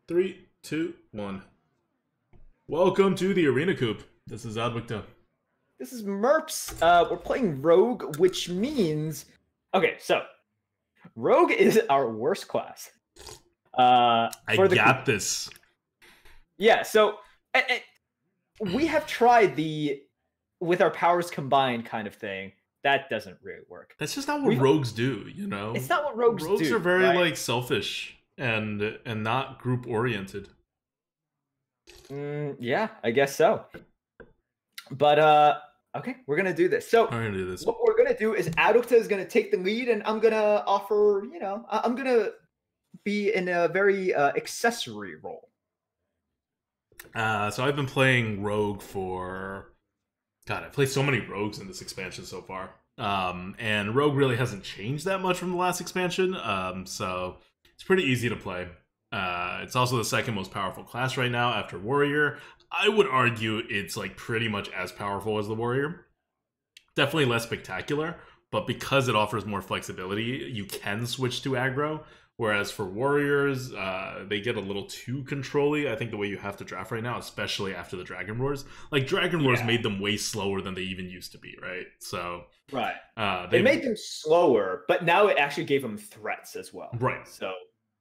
Three, two, one. Welcome to the Arena Coop. This is ADWCTA. This is Merps. We're playing Rogue, which means... Okay, so Rogue is our worst class. I For got this. Yeah, so we have tried the with our powers combined kind of thing. That doesn't really work. That's just not what rogues do, you know? It's not what rogues do. Rogues are very, right? like, selfish and not group-oriented. Yeah, I guess so. But, okay, we're going to do this. So, I'm gonna do this. What we're going to do is ADWCTA is going to take the lead, and I'm going to offer, I'm going to be in a very accessory role. So I've been playing Rogue for... God, I've played so many Rogues in this expansion so far. And Rogue really hasn't changed that much from the last expansion, so it's pretty easy to play. It's also the second most powerful class right now after Warrior. I would argue it's like pretty much as powerful as the Warrior. Definitely less spectacular, but because it offers more flexibility, you can switch to aggro. Whereas for Warriors, they get a little too controlly, I think, the way you have to draft right now, especially after the Dragon Roars. Like, Dragon Roars made them way slower than they even used to be, right? So... Right. They made them slower, but now it actually gave them threats as well. Right. So,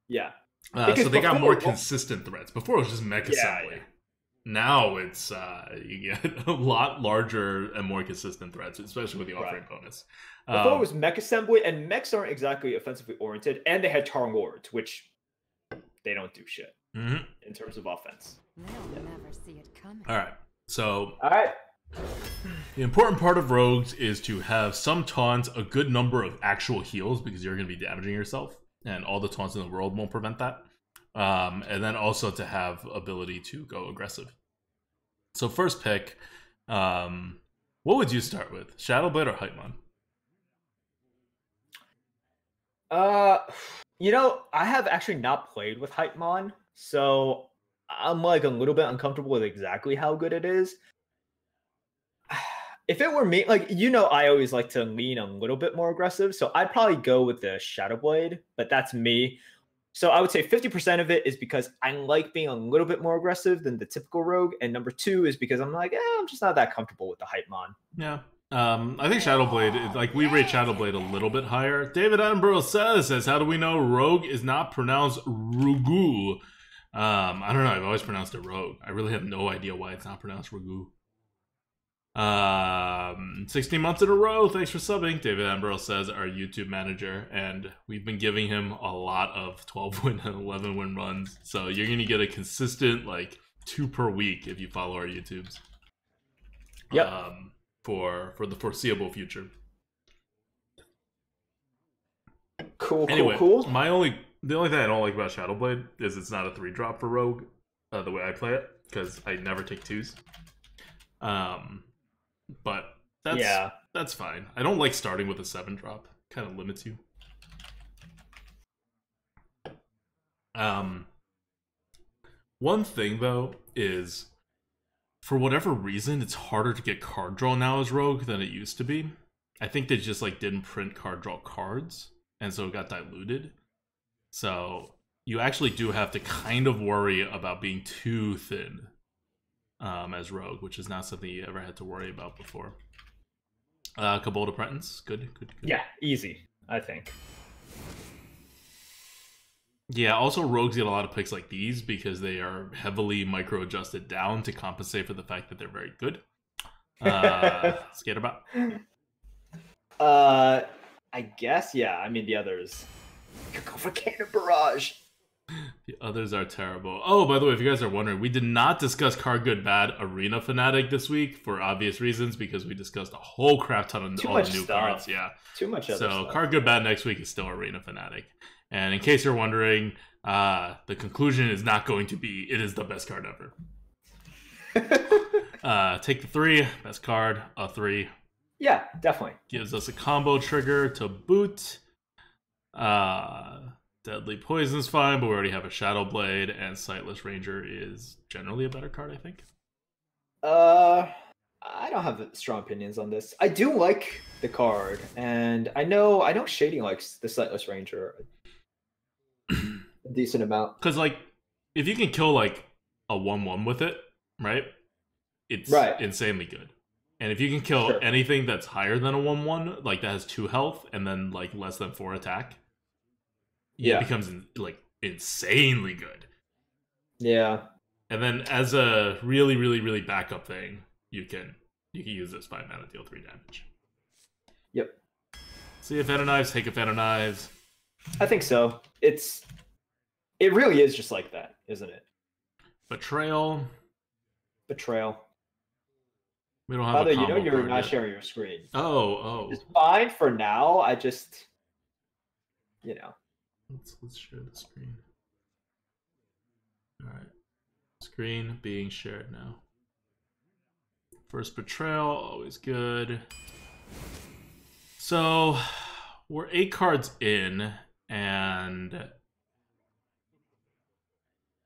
yeah. So they got more consistent threats. Before, it was just Mecha Assembly. Yeah. Now it's you get a lot larger and more consistent threats, especially with the offering bonus. Before it was Mech Assembly, and mechs aren't exactly offensively oriented, and they had Tar Lords, which they don't do shit in terms of offense. They'll never see it coming. All right, so the important part of Rogues is to have some taunts, a good number of actual heals, because you're going to be damaging yourself, and all the taunts in the world won't prevent that. And then also to have ability to go aggressive. So first pick, what would you start with? Shadowblade or Hypemon? I have actually not played with Hypemon, so I'm like a little bit uncomfortable with exactly how good it is. If it were me, I always like to lean a little bit more aggressive, so I'd probably go with the Shadowblade, but that's me. So I would say 50% of it is because I like being a little bit more aggressive than the typical rogue, and number 2 is because I'm like, I'm just not that comfortable with the Hypemon. Yeah. I think Shadowblade, we rate Shadowblade a little bit higher. David Attenborough says, how do we know rogue is not pronounced Rugu? I don't know, I've always pronounced it rogue. I really have no idea why it's not pronounced Rugu. 16 months in a row, thanks for subbing. David Attenborough says, our YouTube manager, and we've been giving him a lot of 12-win and 11-win runs, so you're gonna get a consistent, 2 per week if you follow our YouTubes. Yep. For the foreseeable future. Cool. The only thing I don't like about Shadowblade is it's not a 3-drop for Rogue, the way I play it, because I never take 2s. But that's fine. I don't like starting with a 7-drop. Kind of limits you. One thing though is, for whatever reason, it's harder to get card draw now as Rogue than it used to be. I think they just didn't print card draw cards, and so it got diluted. So you actually do have to kind of worry about being too thin as Rogue, which is not something you ever had to worry about before. Cabal Apprentice, good. Yeah, easy, I think. Yeah, also Rogues get a lot of picks like these because they are heavily micro-adjusted down to compensate for the fact that they're very good. Scared about? I guess, yeah. I mean, the others. You could go for Cannon Barrage. The others are terrible. Oh, by the way, if you guys are wondering, we did not discuss Card Good Bad Arena Fanatic this week for obvious reasons, because we discussed a whole crap ton of all the new cards. Yeah, too much other stuff. So Card Good Bad next week is still Arena Fanatic. And in case you're wondering, the conclusion is not going to be, it is the best card ever. Take the 3, best card, a 3. Yeah, definitely. Gives us a combo trigger to boot. Deadly Poison's fine, but we already have a Shadowblade, and Sightless Ranger is generally a better card, I think. I don't have strong opinions on this. I do like the card, and I know Shady likes the Sightless Ranger a decent amount. Because if you can kill like a 1/1 with it, right? It's insanely good. And if you can kill anything that's higher than a 1/1, like that has 2 health and then like less than 4 attack, it becomes like insanely good. Yeah. And then as a really, really, really backup thing, you can use this 5 mana, deal 3 damage. Yep. See a fan of knives, take a fan of knives. I think so. It really is just like that, isn't it? Betrayal. We don't have Father, a combo you're card not yet. sharing your screen. Oh. It's fine for now. I just, Let's share the screen. All right. Screen being shared now. First betrayal, always good. So we're 8 cards in, and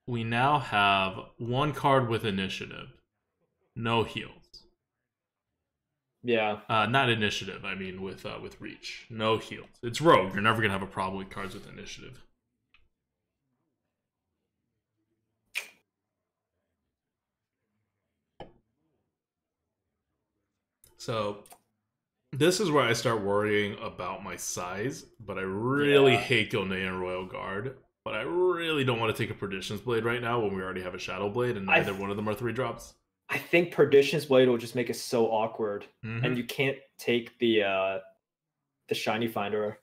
we now have 1 card with initiative. No heals. Yeah. Not initiative, I mean with reach. No heals. It's rogue. You're never gonna have a problem with cards with initiative. So this is where I start worrying about my size, but I really hate Ghanaian Royal Guard. But I really don't want to take a Perdition's Blade right now when we already have a Shadow Blade, and neither one of them are 3 drops. I think Perdition's Blade will just make it so awkward, and you can't take the Shiny Finder.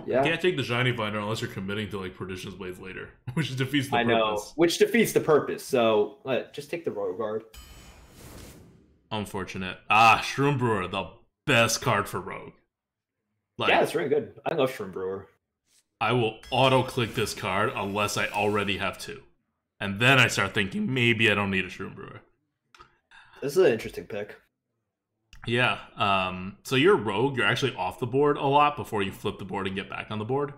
Yeah, you can't take the Shiny Finder unless you're committing to like Perdition's Blades later, which defeats the purpose. I know, which defeats the purpose. So just take the Royal Guard. Unfortunate. Shroom Brewer, the best card for Rogue. Yeah, it's really good. I love Shroom Brewer. I will auto-click this card unless I already have 2. And then I start thinking, maybe I don't need a Shroom Brewer. This is an interesting pick. Yeah. So you're Rogue. You're actually off the board a lot before you flip the board and get back on the board.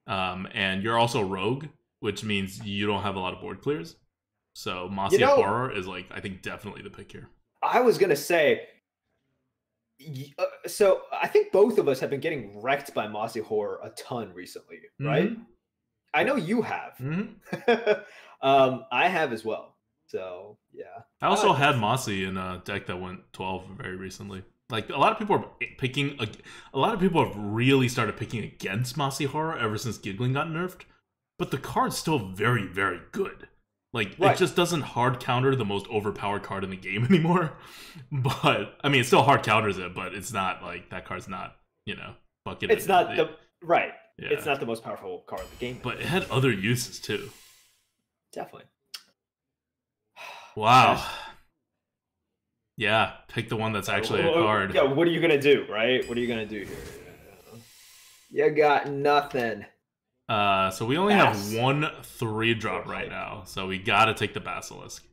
And you're also Rogue, which means you don't have a lot of board clears. So Mossy Horror is, like, I think definitely the pick here. I was going to say, so I think both of us have been getting wrecked by Mossy Horror a ton recently, right? I know you have. I have as well. So, yeah. I also had Mossy in a deck that went 12 very recently. Like, a lot of people have really started picking against Mossy Horror ever since Giggling got nerfed. But the card's still very, very good. Like, it just doesn't hard counter the most overpowered card in the game anymore. But, I mean, it still hard counters it, but it's not, like, that card's not, bucket. It's not the... Right. Yeah. It's not the most powerful card in the game. But it had other uses, too. Definitely. Wow. Yeah, pick the one that's actually a card. Yeah, what are you going to do, right? What are you going to do here? You got nothing. So we only have 1 3-drop right now, so we gotta take the Basilisk.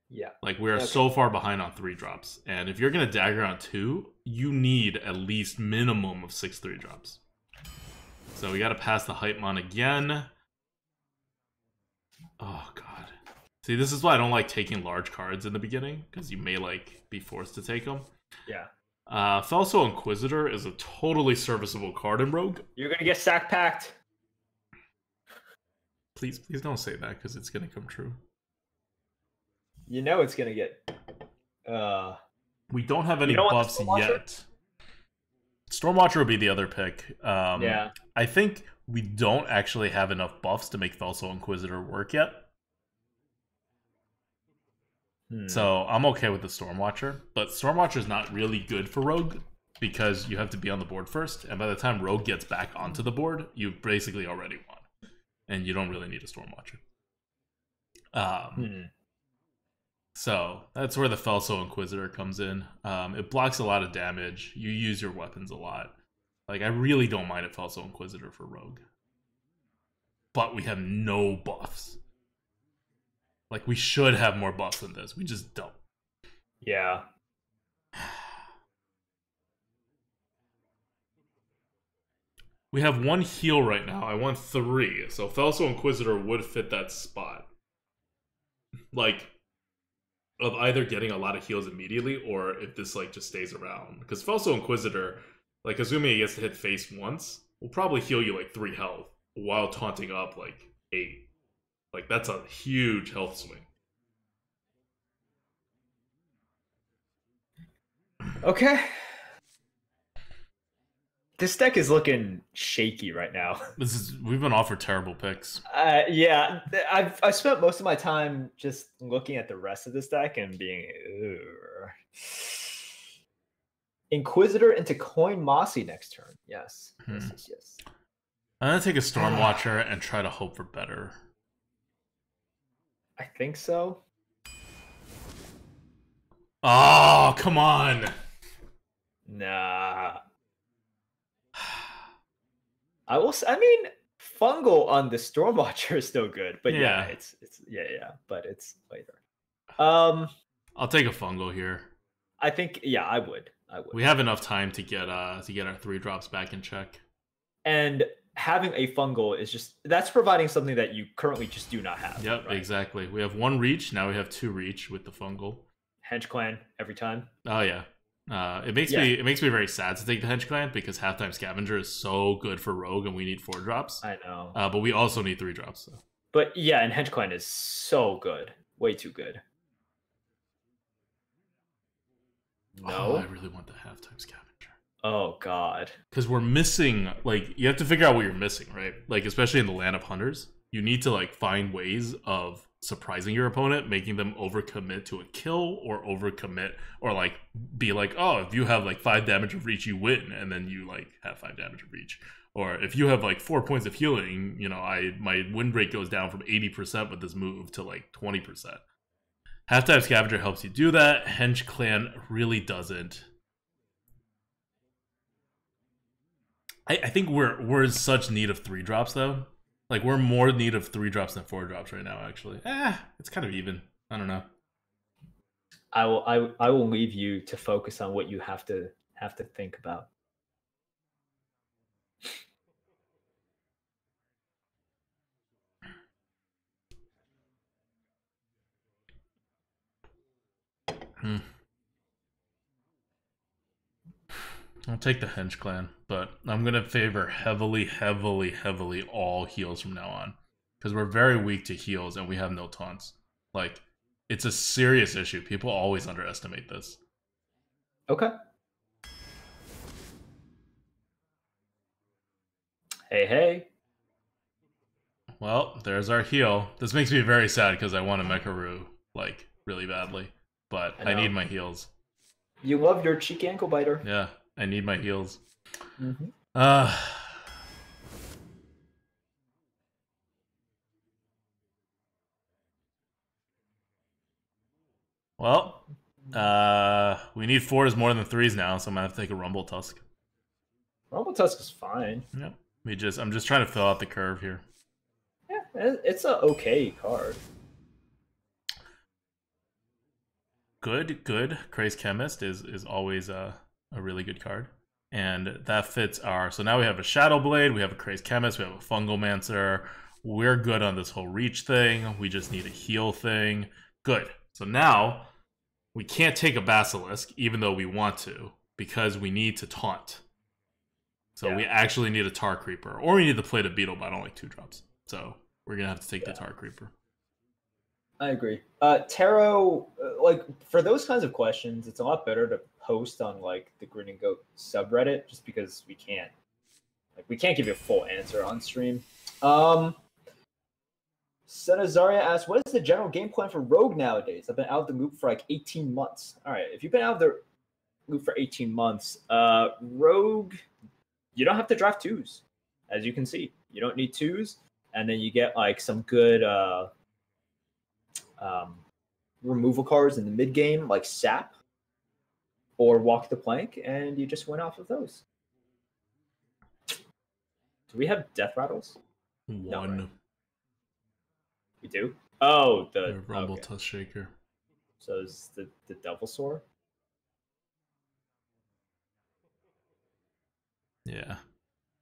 Yeah. Like, we are so far behind on 3-drops. And if you're gonna dagger on 2, you need at least minimum of 6 3-drops. So we gotta pass the Hypemon again. Oh, God. See, this is why I don't like taking large cards in the beginning, because you may, like, be forced to take them. Yeah. Felso Inquisitor is a totally serviceable card in Rogue. You're gonna get sack packed. Please don't say that, because it's going to come true. You know it's going to get... We don't have any buffs yet. Stormwatcher would be the other pick. Yeah. I think we don't actually have enough buffs to make Felso Inquisitor work yet. So I'm okay with the Stormwatcher. But Stormwatcher is not really good for Rogue, because you have to be on the board first. And by the time Rogue gets back onto the board, you basically already won. And you don't really need a Stormwatcher. So that's where the Felso Inquisitor comes in. It blocks a lot of damage. You use your weapons a lot. Like, I really don't mind a Felso Inquisitor for Rogue. But we have no buffs. Like, we should have more buffs than this. We just don't. Yeah. We have 1 heal right now. I want 3. So Felso Inquisitor would fit that spot. Like, of either getting a lot of heals immediately, or if this, like, just stays around. Because Felso Inquisitor, like, assuming he gets to hit face once, will probably heal you, like, 3 health, while taunting up, like, 8. Like, that's a huge health swing. Okay. This deck is looking shaky right now. We've been offered terrible picks. Yeah, I've spent most of my time just looking at the rest of this deck and being ugh. Inquisitor into Coin Mossy next turn. Yes. Yes. I'm gonna take a Stormwatcher and try to hope for better. I think so. Oh, come on. Nah. I mean, Fungal on the Stormwatcher is still good, but yeah, it's but it's later. I'll take a Fungal here. I think I would. We have enough time to get our 3-drops back in check. And having a Fungal is that's providing something that you currently just do not have. Yep, right? Exactly. We have 1 reach, now we have 2 reach with the Fungal. Henge Clan every time. Oh yeah. It makes me very sad to take the Henge Clan because Halftime Scavenger is so good for Rogue and we need 4-drops. I know. But we also need 3-drops. So. But yeah, and Henge Clan is so good. Way too good. No. Oh, I really want the Halftime Scavenger. Oh god. Because we're missing, like, you have to figure out what you're missing, right? Like, especially in the Land of Hunters, you need to, like, find ways of surprising your opponent, making them overcommit to a kill or overcommit, or, like, be like, oh, if you have, like, 5 damage of reach, you win, and then you, like, have 5 damage of reach. Or if you have, like, 4 points of healing, you know, my win rate goes down from 80% with this move to, like, 20%. Halftime Scavenger helps you do that. Henge Clan really doesn't. I think we're in such need of 3-drops though. Like we're more in need of 3-drops than 4-drops right now. Actually, it's kind of even. I don't know. I will leave you to focus on what you have to think about. I'll take the Henge Clan, but I'm going to favor heavily all heals from now on. Because we're very weak to heals and we have no taunts. Like, it's a serious issue. People always underestimate this. Okay. Hey. Well, there's our heal. This makes me very sad because I want a Mekaru, like, really badly. But I need my heals. You love your cheeky ankle biter. Yeah. I need my heals. Well, we need 4s more than 3s now, so I'm gonna have to take a Rumble Tusk. Rumble Tusk is fine. Yep. I'm just trying to fill out the curve here. Yeah, it's a okay card. Good. Crazed Chemist is always a really good card. And that fits our... So now we have a Shadow Blade, we have a Crazed Chemist, we have a Fungalmancer. We're good on this whole reach thing. We just need a heal thing. Good. So now, we can't take a Basilisk, even though we want to, because we need to taunt. So we actually need a Tar Creeper. Or we need to play the Beetle, but I don't like 2-drops. So we're going to have to take the Tar Creeper. I agree. Tarot, like, for those kinds of questions, it's a lot better to post on, like, the Green and Goat subreddit, just because we can't give you a full answer on stream. Senazaria asks, what is the general game plan for Rogue nowadays? I've been out of the loop for, like, 18 months. All right, if you've been out of the loop for 18 months, Rogue, you don't have to draft 2s, as you can see. You don't need 2s, and then you get, like, some good... removal cards in the mid game like Sap or Walk the Plank, and you just went off of those. Do we have Death Rattles? 1. No, right? We do? Oh, the Rumble Tusk Shaker. So is the Devil Sword? Yeah.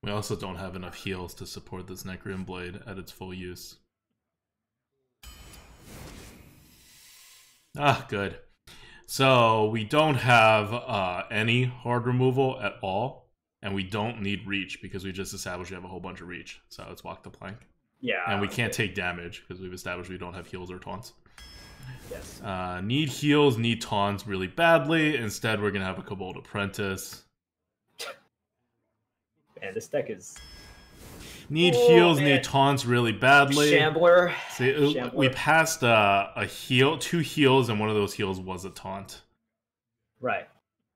We also don't have enough heals to support this Necron Blade at its full use. Good. So we don't have any hard removal at all, and we don't need reach because we just established we have a whole bunch of reach. So let's Walk the Plank. Yeah. And we can't take damage because we've established we don't have heals or taunts. Yes. Need heals, need taunts really badly. Instead, we're going to have a Kobold Apprentice. And this deck is... Need heals, need taunts really badly. Shambler. See, Shambler. we passed a heal, 2 heals, and one of those heals was a taunt. Right.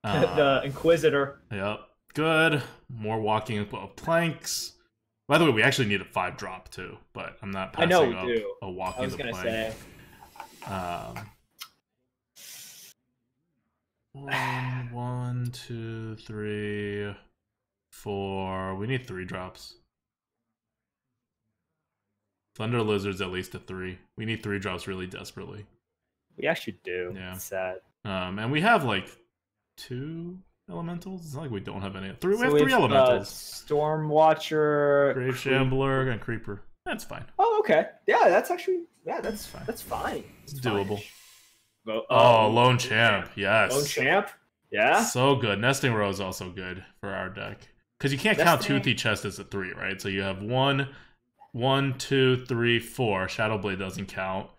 The Inquisitor. Yep. Good. More walking of planks. By the way, we actually need a 5-drop too, but I'm not passing I know up we do. a walking I was the gonna plank. say. 1, 2, 3, 4. We need 3 drops. Thunder Lizard's at least a 3. We need 3 drops really desperately. We actually do. Yeah. It's sad. And we have like 2 elementals. It's not like we don't have any. 3. So we have 3 elementals. Stormwatcher, Grave Shambler, and Creeper. That's fine. Oh, okay. Yeah, that's actually that's fine. That's fine. It's doable. Oh, Lone Champ. Yes. Lone Champ. Yeah. So good. Nesting Row is also good for our deck. Because you can't count Nesting... Toothy Chest as a 3, right? So you have 1, 2, 3, 4. Shadowblade doesn't count.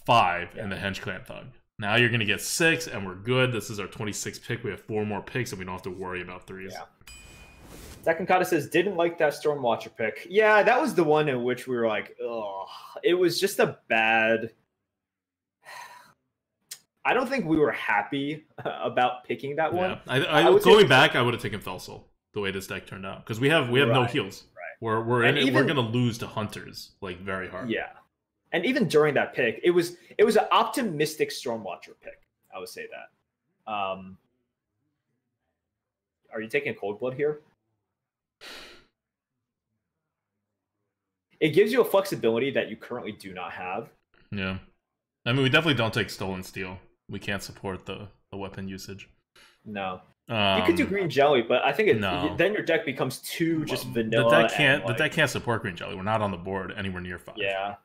5, and the Hench Clan Thug. Now you're going to get 6, and we're good. This is our 26th pick. We have 4 more picks, and we don't have to worry about 3s. Yeah. Second Kata says, didn't like that Stormwatcher pick. Yeah, that was the one in which we were like, ugh. It was just a bad... I don't think we were happy about picking that one. Yeah. Going back, I would have taken Felsoul, the way this deck turned out. Because we have no heals. Right. We're in it. We're going to lose to Hunters, like, very hard. Yeah. And even during that pick, it was an optimistic Stormwatcher pick. I would say that. Are you taking Cold Blood here? It gives you a flexibility that you currently do not have. Yeah. I mean, we definitely don't take Stolen Steel. We can't support the weapon usage. No. You could do Green Jelly, but I think then your deck becomes too just vanilla. The deck can't support Green Jelly. We're not on the board anywhere near 5. Yeah.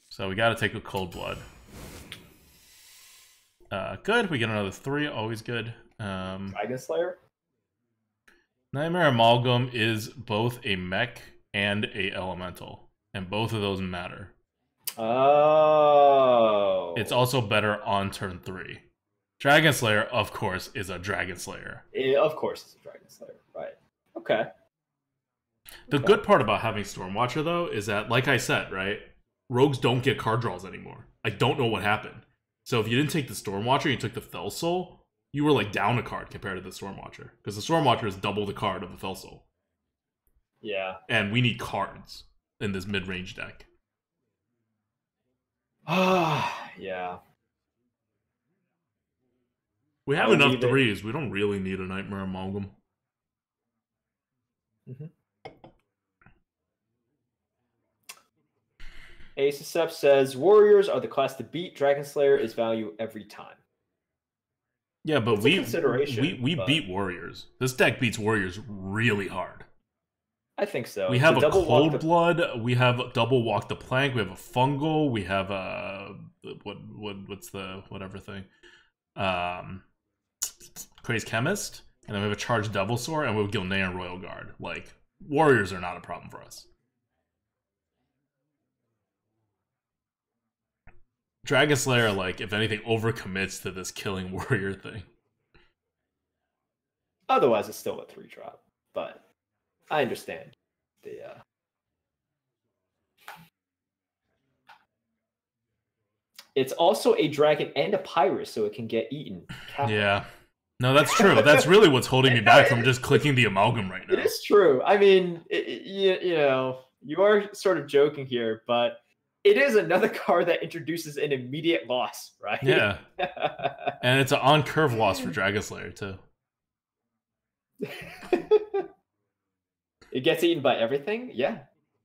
So we got to take a Cold Blood. Good. We get another 3. Always good. Dragon Slayer? Nightmare Amalgam is both a mech and a elemental. And both of those matter. Oh. It's also better on turn 3. Dragon Slayer, of course, is a Dragon Slayer. Of course it's a Dragon Slayer. Right. Okay. The good part about having Stormwatcher, though, is that, like I said, right? Rogues don't get card draws anymore. I don't know what happened. So if you didn't take the Stormwatcher, you took the Felsoul, you were like down a card compared to the Stormwatcher. Because the Stormwatcher is double the card of the Felsoul. Yeah. And we need cards in this mid-range deck. Yeah. We have enough 3s. We don't really need a Nightmare Amalgam. Mm-hmm. Acecept says, Warriors are the class to beat. Dragon Slayer is value every time. Yeah, but we beat Warriors. This deck beats Warriors really hard. I think so. We have a Cold Blood. We have Double Walk the Plank. We have a Fungal. We have a what's the whatever thing? Crazed Chemist, and then we have a Charged Devilsaur, and we have Gilnean Royal Guard. Like, Warriors are not a problem for us. Dragon Slayer, like, if anything, overcommits to this killing warrior thing. Otherwise, it's still a 3-drop, but I understand the. It's also a dragon and a pirate, so it can get eaten. Yeah. No, that's true. That's really what's holding me back from just clicking the Amalgam right now. It is true. I mean, you know, you are sort of joking here, but it is another card that introduces an immediate loss, right? Yeah. And it's an on-curve loss for Dragon Slayer, too. It gets eaten by everything? Yeah.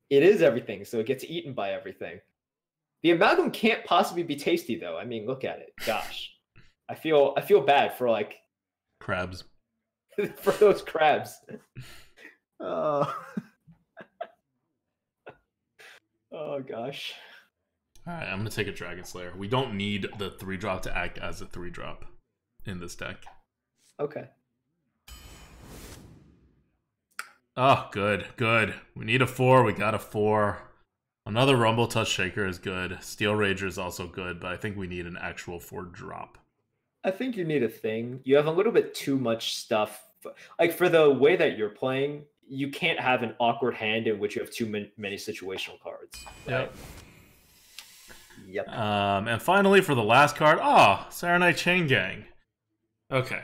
It is everything, so it gets eaten by everything. The Amalgam can't possibly be tasty, though. I mean, look at it. Gosh. I feel bad for, like... crabs. For those crabs. Oh. Oh, gosh. Alright, I'm going to take a Dragon Slayer. We don't need the 3-drop to act as a 3-drop in this deck. Okay. Oh, good, good. We need a 4. We got a 4. Another Rumble Touch Shaker is good. Steel Rager is also good, but I think we need an actual 4-drop. I think you need a thing. You have a little bit too much stuff. Like for the way that you're playing, you can't have an awkward hand in which you have too many situational cards. Right? Yep. And finally, for the last card, Saranite Chain Gang. Okay.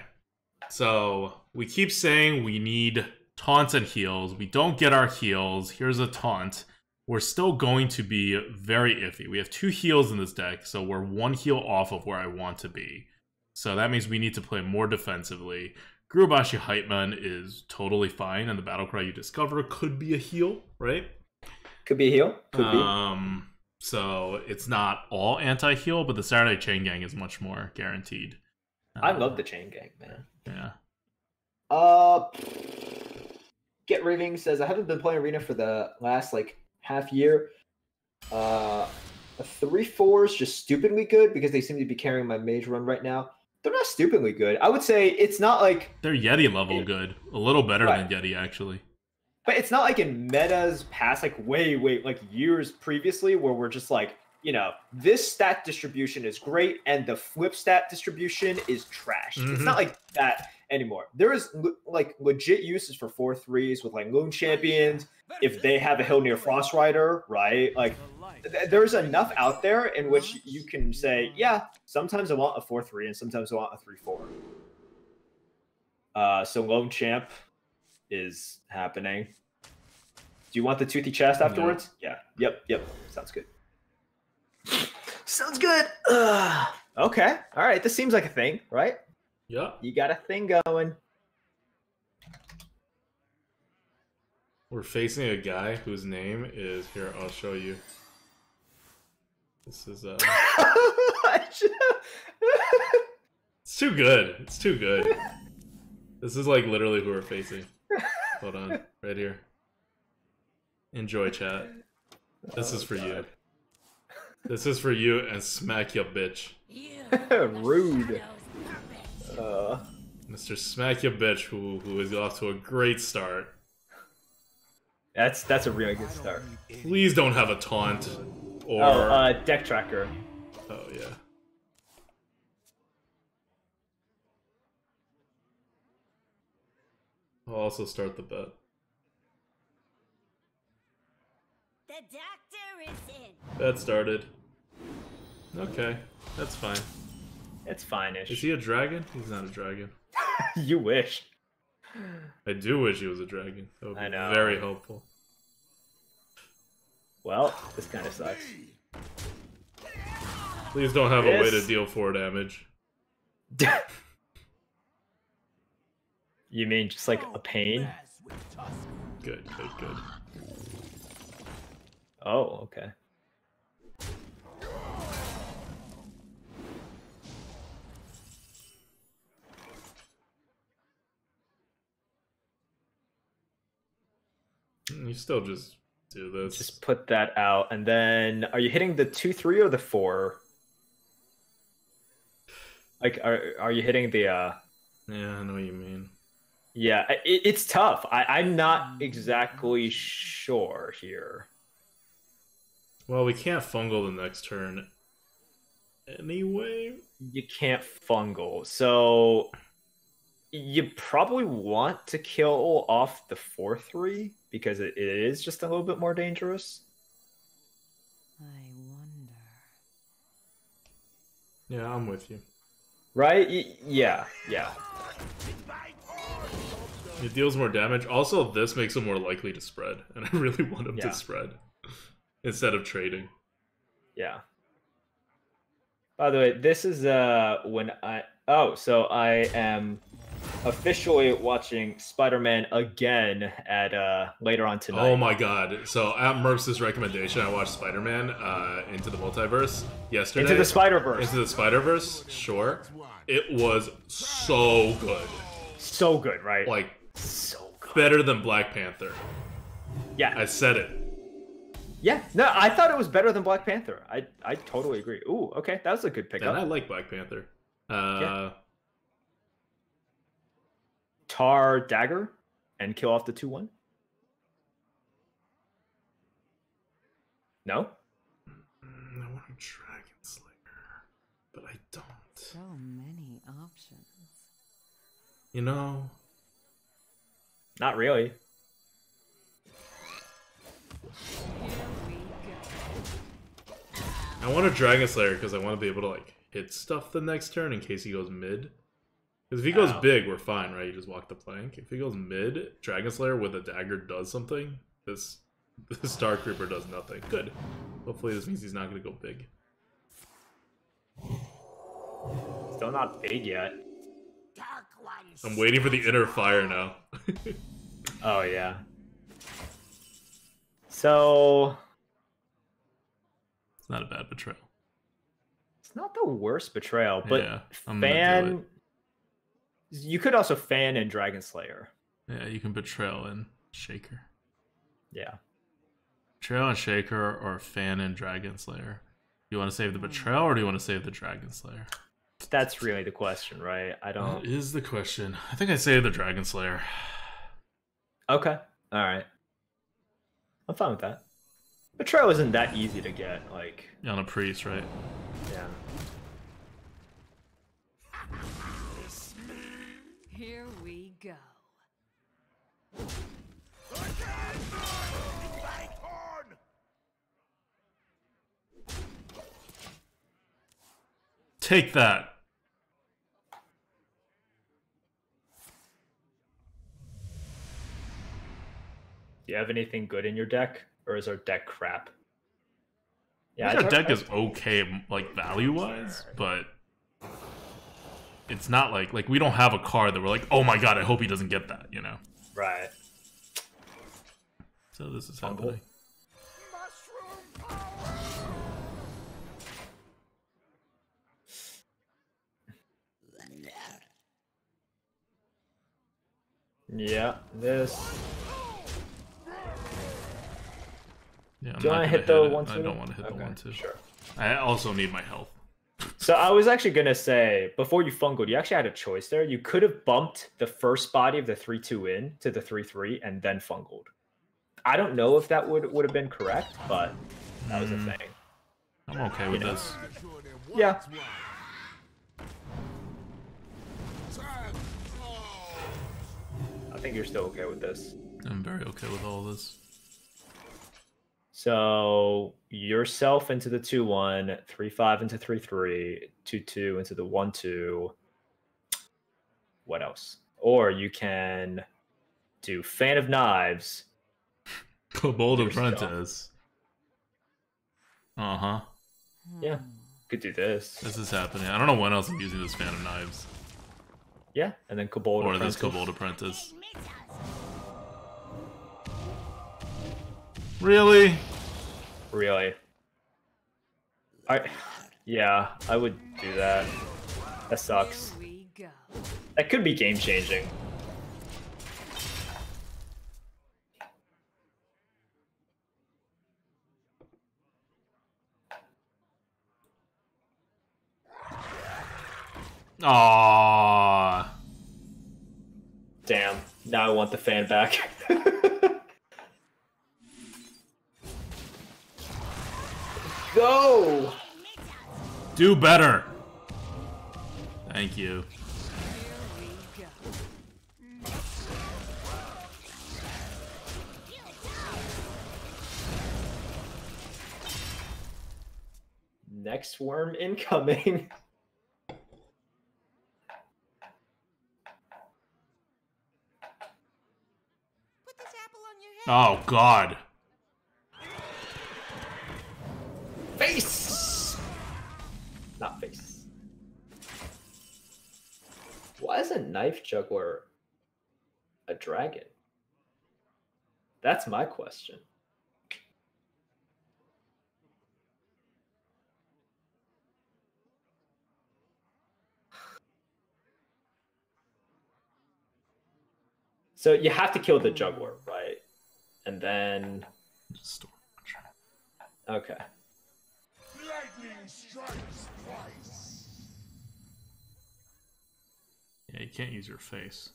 So we keep saying we need taunts and heals. We don't get our heals. Here's a taunt. We're still going to be very iffy. We have 2 heals in this deck, so we're 1 heal off of where I want to be. So that means we need to play more defensively. Gurubashi Hypeman is totally fine, and the Battlecry you discover could be a heal, right? Could be a heal. Could be. So it's not all anti-heal, but the Saturday Chain Gang is much more guaranteed. I love the Chain Gang, man. Yeah. Get Raving says, I haven't been playing Arena for the last, half year. 3/4 is just stupidly good because they seem to be carrying my mage run right now. They're not stupidly good. I would say it's not like... They're Yeti level good. A little better than Yeti, actually. But it's not like in metas past, way, years previously where we're just this stat distribution is great and the flip stat distribution is trash. It's not like that anymore. There is legit uses for 4/3s with Loon Champions if they have a hill near Frost Rider, right? There's enough out there in which you can say, yeah, sometimes I want a 4/3 and sometimes I want a 3/4. So Lone Champ is happening. Do you want the toothy chest afterwards? Yeah. Yep. Sounds good. Sounds good. Okay. All right. This seems like a thing, right? Yeah. You got a thing going. We're facing a guy whose name is... Here, I'll show you. This is... It's too good. It's too good. This is literally who we're facing. Hold on. Right here. Enjoy, chat. This is for you. This is for you and smack your bitch. Rude. Mr. Smack Your Bitch, who is off to a great start. That's a really good start. Please don't have a taunt. Or... Deck Tracker. Oh, yeah. I'll also start the bet. The doctor is in. Bet started. Okay, that's fine. It's fine-ish. Is he a dragon? He's not a dragon. You wish. I do wish he was a dragon. That would be very helpful. Well, this kind of sucks. Please don't have a way to deal 4 damage. You mean just a pain? Good. Oh, okay. You still just do this. Just put that out, and then are you hitting the 2/3 or the 4? Are you hitting the? Yeah, I know what you mean. Yeah, it's tough. I'm not exactly sure here. Well, we can't fungal the next turn anyway. You can't fungal, so you probably want to kill off the 4/3 because it is just a little bit more dangerous. I wonder. Yeah, I'm with you. Right? Yeah. It deals more damage. Also, this makes him more likely to spread, and I really want him to spread instead of trading. Yeah. By the way, this is when I... Oh, so I am officially watching Spider-Man again at later on tonight. Oh my god. So at Merps' recommendation, I watched Spider-Man Into the Multiverse yesterday. Into the Spider-Verse. Into the Spider-Verse, sure. It was so good. So good, right? So good. Better than Black Panther. Yeah. I said it. Yeah. No, I thought it was better than Black Panther. I totally agree. Ooh, okay. That was a good pickup. And I like Black Panther. Tar Dagger and kill off the 2/1. No? I want a Dragon Slayer, but I don't. So many options. You know, Not really. Here we go. I want a Dragon Slayer because I want to be able to like hit stuff the next turn in case he goes mid. Because if he goes Oh. big, we're fine, right? You just walk the plank. If he goes mid, Dragon Slayer with a dagger does something. This Star Creeper does nothing. Good. Hopefully this means he's not going to go big. Still not big yet. I'm waiting for the inner fire now. Oh, yeah. So, It's not a bad betrayal. it's not the worst betrayal, but Yeah, I'm gonna do fan... You could also fan in Dragon Slayer. Yeah, you can betrayal and Shaker. Yeah. Betrayal and Shaker or fan and Dragon Slayer. Do you want to save the betrayal or do you want to save the Dragon Slayer? That's really the question, right? I don't... That is the question. I think I save the Dragon Slayer. Okay. All right. I'm fine with that. Betrayal isn't that easy to get. Like, On a priest, right? yeah. Here we go. Take that. Do you have anything good in your deck, or is our deck crap? I think our tried- deck is okay, like value-wise, but it's not like we don't have a card that we're like, oh my god, I hope he doesn't get that, you know. Right. So this is Fumble. happening. Yeah. This. Yeah, I'm Do you not want to gonna hit the it. 1-2? I don't want to hit the Okay, 1-2. Sure. I also need my health. So I was actually gonna say before you fungled, you actually had a choice there. You could have bumped the first body of the 3/2 in to the 3/3 and then fungled. I don't know if that would have been correct, but that was a thing. I'm okay with You know. this. Yeah. I think you're still okay with this. I'm very okay with all this. So yourself into the 2/1, 3/5 into 3/3, 2/2 into the 1/2. What else? Or you can do Fan of Knives. Kobold Yourself. Apprentice. Uh-huh. Yeah, could do this. This is happening. I don't know when else I'm using this Fan of Knives. Yeah, and then Kobold Or Apprentice. this Kobold Apprentice. Really? Really? Yeah, I would do that. That sucks. Here we go. That could be game changing. Aww. Damn. Now I want the fan back. Go! Do better. Thank you. Here we go. Next worm incoming. Put this apple on your head. Oh, God. Face! Not face. Why is a knife juggler a dragon? That's my question. So you have to kill the juggler, right? And then okay. Lightning strikes twice. Yeah, you can't use your face.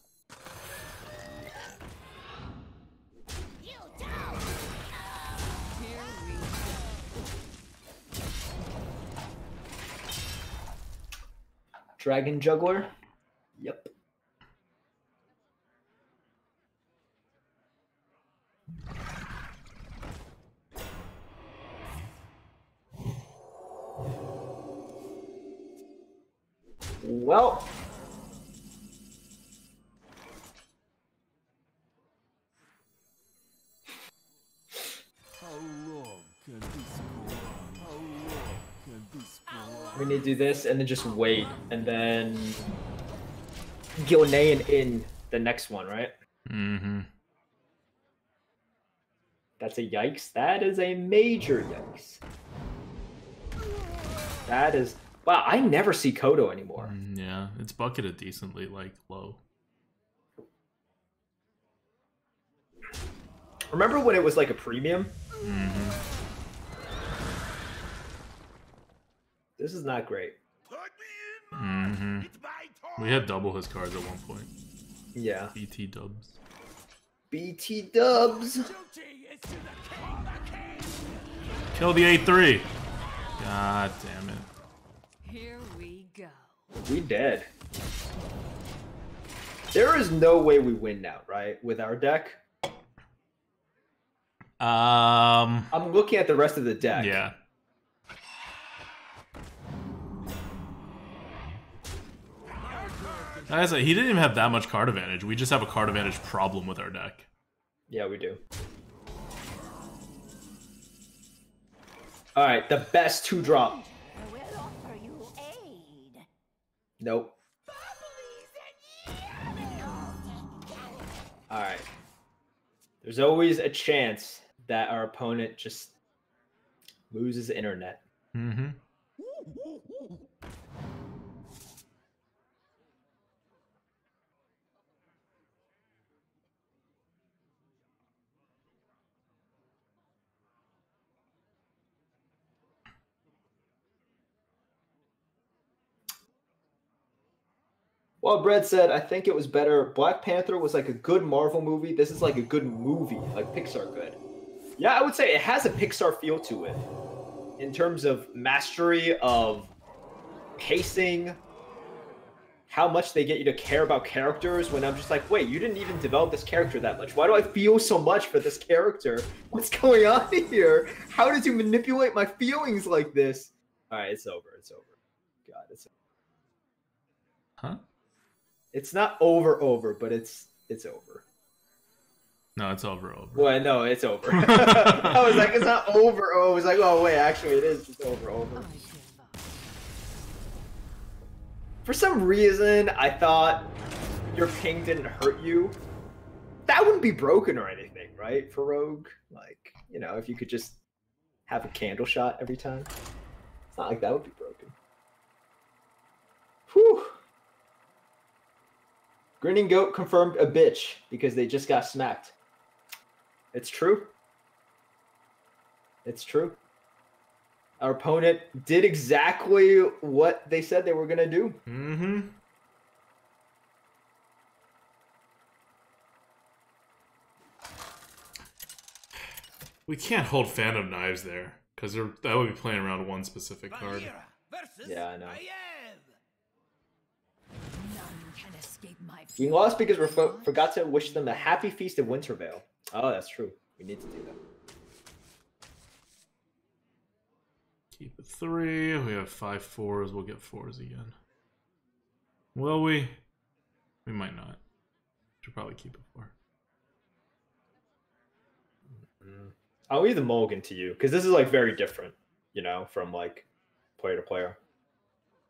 Here we go. Dragon Juggler. Yep. Well, we need to do this and then just wait and then Gilnean in the next one, right? Mm-hmm. That's a yikes. That is a major yikes. That is... Wow, I never see Kodo anymore. Yeah, it's bucketed decently, like, low. Remember when it was like a premium? Mm-hmm. This is not great. Mm-hmm. We had double his cards at one point. Yeah. BT dubs. BT dubs. Kill the 8-3. God damn it. Here we go. We dead. There is no way we win now, right? With our deck. I'm looking at the rest of the deck. Yeah. Guys, he didn't even have that much card advantage. We just have a card advantage problem with our deck. Yeah, we do. Alright, the best 2-drop. I will offer you aid. Nope. Alright. There's always a chance that our opponent just loses internet. Mm-hmm. Well, Brett said, I think it was better. Black Panther was like a good Marvel movie. This is like a good movie, like Pixar good. Yeah, I would say it has a Pixar feel to it in terms of mastery of pacing, how much they get you to care about characters when I'm just like, wait, you didn't even develop this character that much. Why do I feel so much for this character? What's going on here? How did you manipulate my feelings like this? All right, it's over. It's over. God, it's over. Huh? It's not over, but it's over. No, it's over. Well, no, it's over. I was like, it's not over. I was like, oh wait, actually it is. It's over. I give up. For some reason, I thought your ping didn't hurt you. That wouldn't be broken or anything, right? For Rogue, like, you know, if you could just have a candle shot every time, it's not like that would be broken. Whew. Grinning Goat confirmed a bitch because they just got smacked. It's true. It's true. Our opponent did exactly what they said they were going to do. Mm-hmm. We can't hold Phantom Knives there, because that would be playing around one specific card. Yeah, I know. None can escape my We lost because we forgot to wish them a happy feast of Wintervale. Oh, that's true. We need to do that. Keep it 3. We have 5 4s. We'll get 4s again. Will we? We might not. Should probably keep it 4. I'll leave the mulligan to you because this is like very different, you know, from like player to player.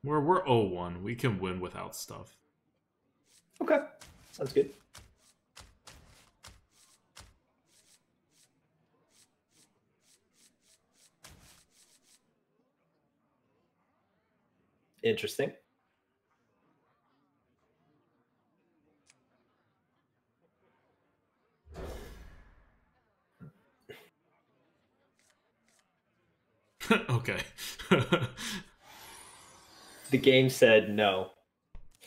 We're 0-1. We can win without stuff. Okay, sounds good. Interesting. Okay. The game said no.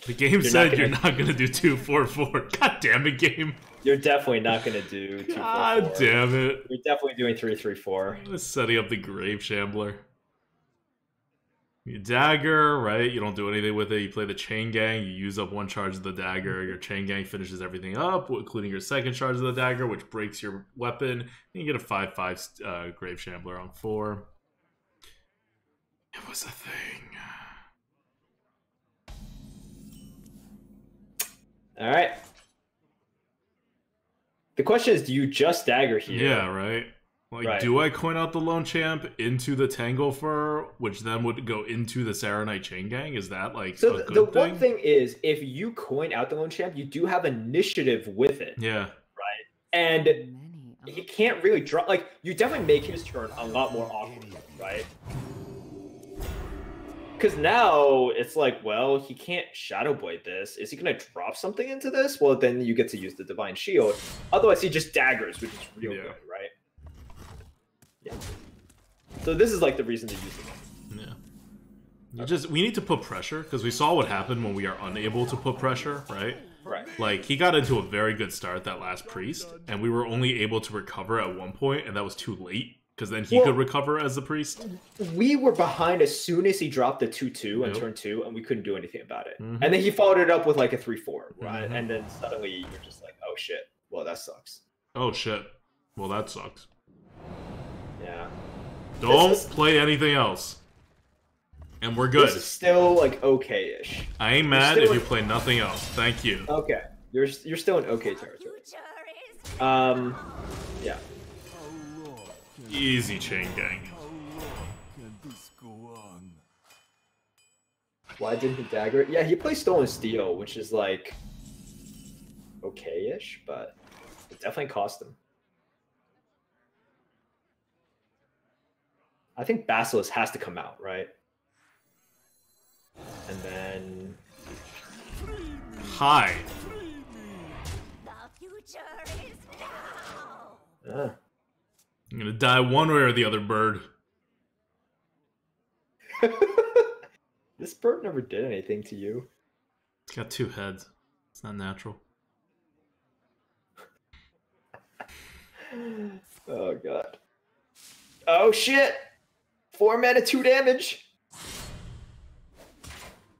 The game said you're not going to do 2-4-4. God damn it, game. You're definitely not going to do 2-4-4. God damn it. You're definitely doing 3-3-4. Setting up the Grave Shambler. You dagger, right? You don't do anything with it. You play the chain gang. You use up one charge of the dagger. Your chain gang finishes everything up, including your second charge of the dagger, which breaks your weapon. And you get a 5/5 Grave Shambler on 4. It was a thing. All right. The question is, do you just dagger here? Yeah, right? Like, Right. do I coin out the Lone Champ into the Tangle Fur, which then would go into the Saronite Chain Gang? Is that, like, So a the good one thing is, if you coin out the lone champ, you do have initiative with it, Yeah. and Many he can't really draw. Like, you definitely make his turn a lot more awkward, right? Because now it's like, well, he can't Shadow Blade this. Is he gonna drop something into this? Well, then you get to use the Divine Shield. Otherwise, he just daggers, which is real Yeah. good, right? Yeah. So this is like the reason to use it. Yeah. We need to put pressure, because we saw what happened when we are unable to put pressure, right? Right. Like, he got into a very good start that last priest, and we were only able to recover at one point, and that was too late, because then he could recover as the priest. We were behind as soon as he dropped the 2/2 on Yep. turn 2, and we couldn't do anything about it. Mhm. And then he followed it up with like a 3/4, right? Mhm. And then suddenly you're just like, oh shit, well that sucks. Oh, shit. Well, that sucks. Yeah. Don't This is- play anything else. And we're This good. is still like okay-ish. I ain't mad still if you in- play nothing else. Thank you. Okay, you're still in okay territory. future is Yeah. Easy chain gang. Why didn't he dagger it? Yeah, he plays Stolen Steel, which is like okay-ish, but it definitely cost him. I think Basilisk has to come out, right? And then Hi. the future is now. I'm gonna die one way or the other, bird. This bird never did anything to you. It's got 2 heads. It's not natural. Oh god. Oh shit! 4 mana, 2 damage.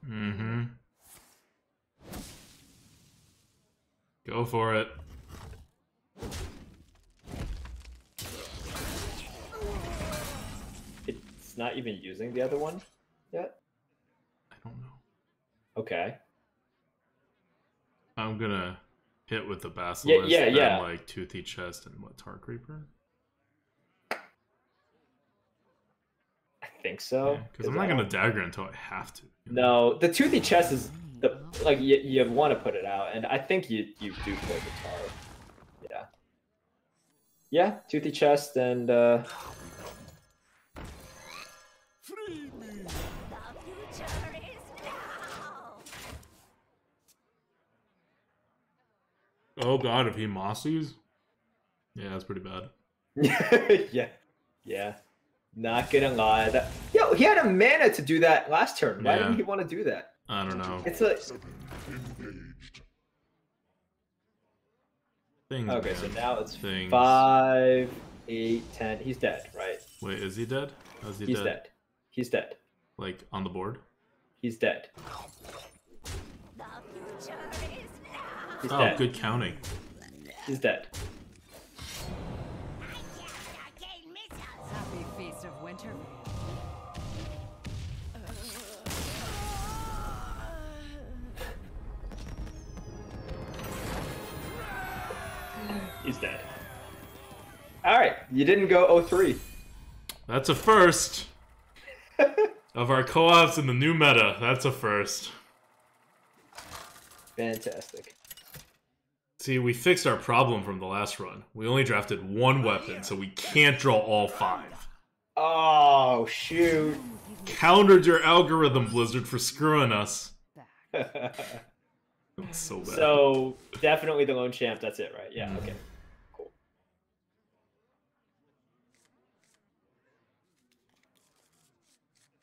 Mm-hmm. Go for it. It's not even using the other one yet. I don't know. Okay. I'm gonna hit with the Basilisk, yeah, then yeah. like Toothy Chest and what, Tar Creeper? I think so. Because I'm not gonna dagger until I have to. you know? No, the toothy chest is the like you want to put it out, and I think you do play the tar. Yeah. Yeah, toothy chest and The future is now. Oh god, if he mossies? Yeah, that's pretty bad. yeah. Not gonna lie, yo, he had a mana to do that last turn. Why Yeah. didn't he want to do that? I don't know. It's a Engaged. Things, okay. So man. now it's Things. 5, 8, 10. He's dead, right? Wait, is he dead? How's he He's dead? dead. He's dead. Like, on the board? He's dead. The future is now. He's Oh, dead. good counting. He's dead. Happy feast of winter. He's dead. All right, you didn't go 0-3. That's a first. Of our co-ops in the new meta, that's a first. Fantastic. See, we fixed our problem from the last run. We only drafted 1 weapon, so we can't draw all 5. Oh shoot. Countered your algorithm, Blizzard, for screwing us. That's so bad. So definitely the lone champ. That's it, right? Yeah. Okay. Cool.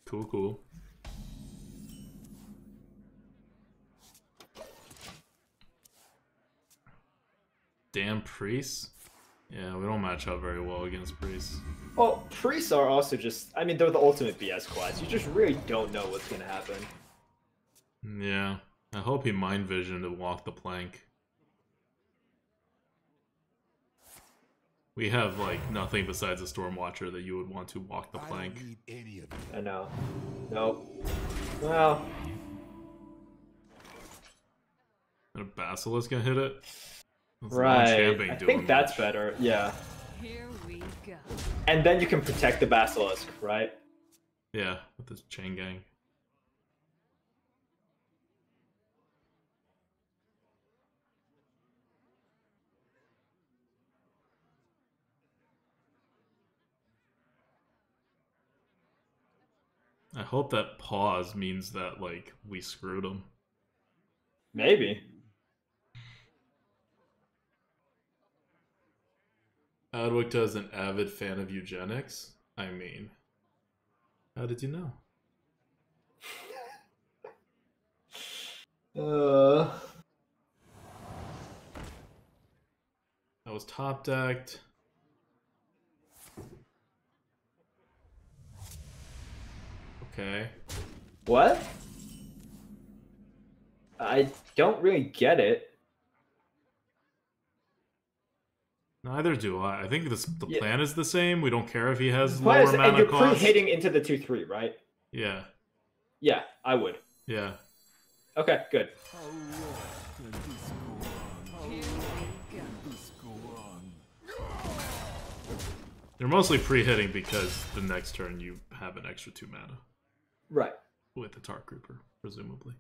Cool, cool. Damn priests. Yeah, we don't match up very well against priests. Well, priests are also just, I mean, they're the ultimate BS class. You just really don't know what's going to happen. Yeah, I hope he mind visioned to walk the plank. We have, like, nothing besides a Stormwatcher that you would want to walk the plank. I don't need any of you. I know. Nope. Well, And a Basilisk can hit it? That's right. non-champing I doing think that's much. better. Yeah. Here we go. And then you can protect the Basilisk, right? Yeah, with this chain gang. I hope that pause means that, like, we screwed him. Maybe. ADWCTA is an avid fan of eugenics? I mean, how did you know? That was top decked. Okay. What? I don't really get it. Neither do I. I think the Yeah. plan is the same. We don't care if he has But lower and mana you're cost. pre-hitting into the 2/3, right? Yeah. Yeah, I would. Yeah. Okay, good. How long can this go on? Here we go. This go on? They're mostly pre-hitting because the next turn you have an extra 2 mana Right. with the Tar Creeper, presumably.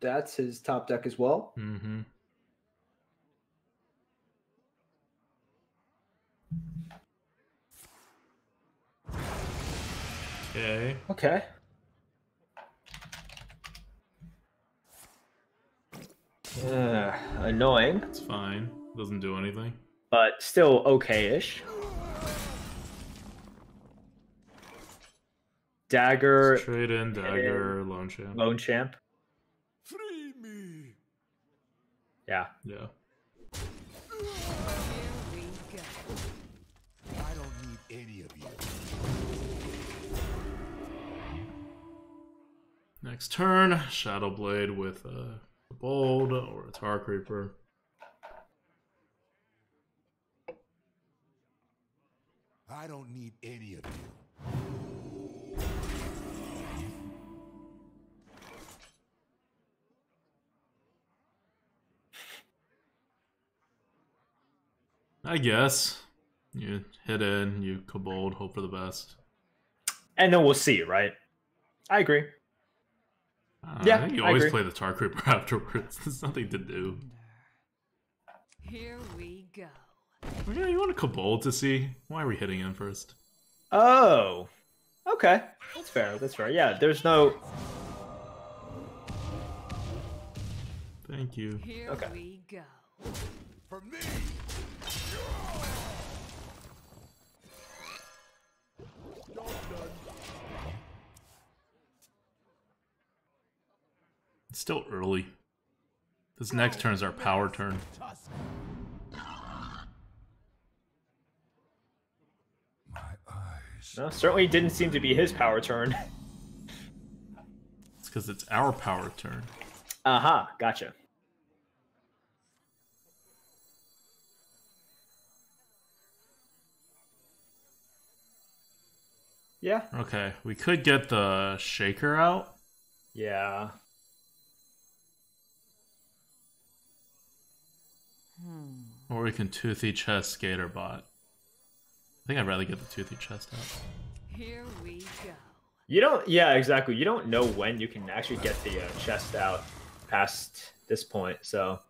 That's his top deck as well. Mm-hmm. Okay. Okay. Annoying, It's fine. Doesn't do anything. but still okay-ish. Dagger, Trade in, dagger, lone champ. Lone Champ. Free me! Yeah. Yeah. Here we go. I don't need any of you. Next turn, Shadow Blade with a Bold or a Tar Creeper. I don't need any of you. I guess. You hit in, you Kobold, hope for the best. And then we'll see, right? I agree. Yeah, I think you I always agree. play the Tar Creeper afterwards. There's nothing to do. Here we go. Yeah, you want a Kobold to see? Why are we hitting him first? Oh. Okay. That's fair. That's fair. Yeah, there's no... Thank you. Here Okay. we go. For me! It's still early. This next turn is our power turn. My eyes. No, certainly didn't seem to be his power turn. It's because it's our power turn. Aha, gotcha. Yeah. Okay, we could get the Shaker out. Yeah. Or we can Toothy Chest Skater Bot. I think I'd rather get the Toothy Chest out. Here we go. You don't... Yeah, exactly. You don't know when you can actually get the chest out past this point, so...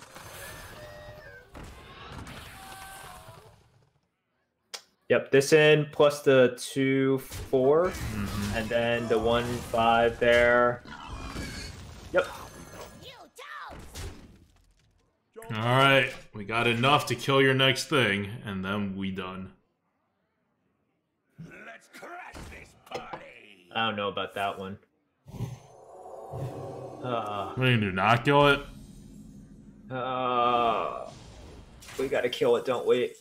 Yep, this in plus the 2/4, and then the 1/5 there. Yep. You don't. Alright, we got enough to kill your next thing, and then we done. Let's crash this party! I don't know about that one. Uh, What do you do? Not kill it? we gotta kill it, don't we?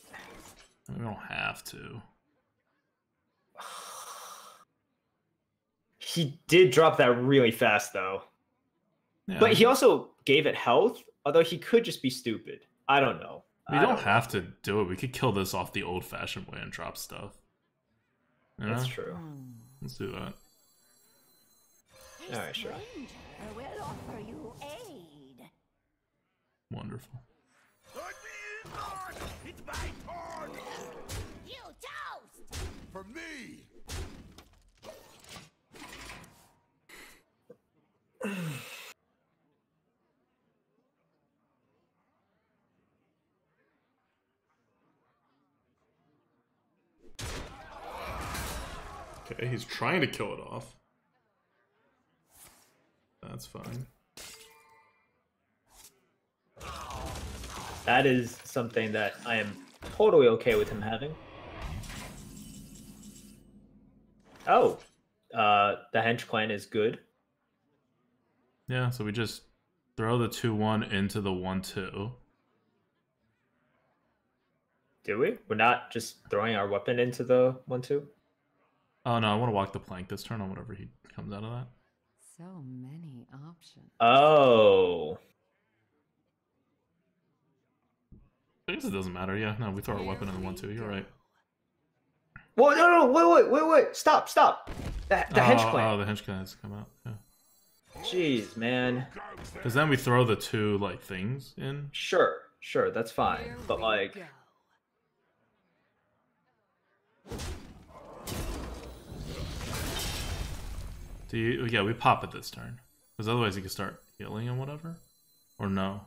We don't have to. He did drop that really fast, though. Yeah. But he also gave it health, although he could just be stupid. I don't know. We I don't have know. to do it. We could kill this off the old-fashioned way and drop stuff. You know? That's true. Let's do that. All right, sure. Will offer you aid. Wonderful. It's my turn! You toast! For me! Okay, he's trying to kill it off. That's fine. That is something that I am totally okay with him having. Oh, the Hench Clan is good. Yeah, so we just throw the 2-1 into the 1-2. Do we? We're not just throwing our weapon into the 1-2? Oh no, I want to walk the plank this turn on whatever he comes out of that. So many options. Oh. I guess it doesn't matter. Yeah, no, we throw our weapon in the 1-2. You're right. Well, no, wait. Stop. The Hench Clan. Oh, the hench clan has come out. Yeah. Jeez, man. Because then we throw the two like things in. Sure, that's fine. Here But we like, go. Do you? Yeah, we pop it this turn. Because otherwise you can start healing and whatever. Or no.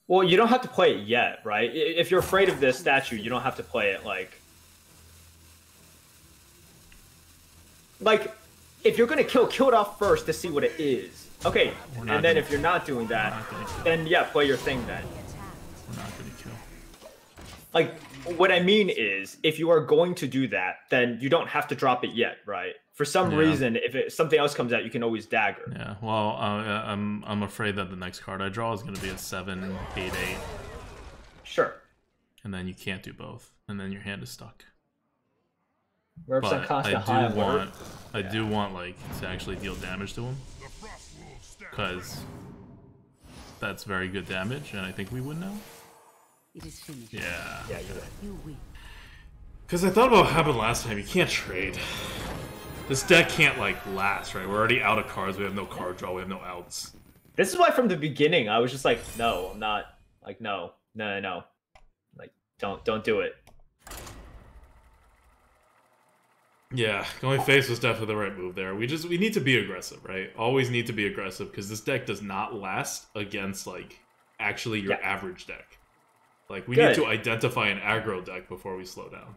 well, you don't have to play it yet, right? If you're afraid of this statue, you don't have to play it like if you're gonna kill it off first to see what it is. Okay, We're and not then gonna- if you're not doing that, We're not gonna kill. then yeah, play your thing then. We're not gonna kill. Like, what I mean is, if you are going to do that, then you don't have to drop it yet, right? For some Yeah. reason, if something else comes out, you can always dagger. Yeah. Well, I'm afraid that the next card I draw is gonna be a 7, 8, 8, Sure. and then you can't do both, and then your hand is stuck. Merps on But constant I high do alert. want like to actually deal damage to him, because that's very good damage, and I think we would now. It is finished. Yeah. Yeah, you're right. You win. Because I thought about what happened last time. You can't trade. This deck can't like last, right? We're already out of cards. We have no card draw. We have no outs. This is why from the beginning I was just like, no, I'm not. Like, no. Like, don't do it. Yeah, going face was definitely the right move there. We need to be aggressive, right? Always need to be aggressive because this deck does not last against like actually your average deck. Like we need Good. to identify an aggro deck before we slow down.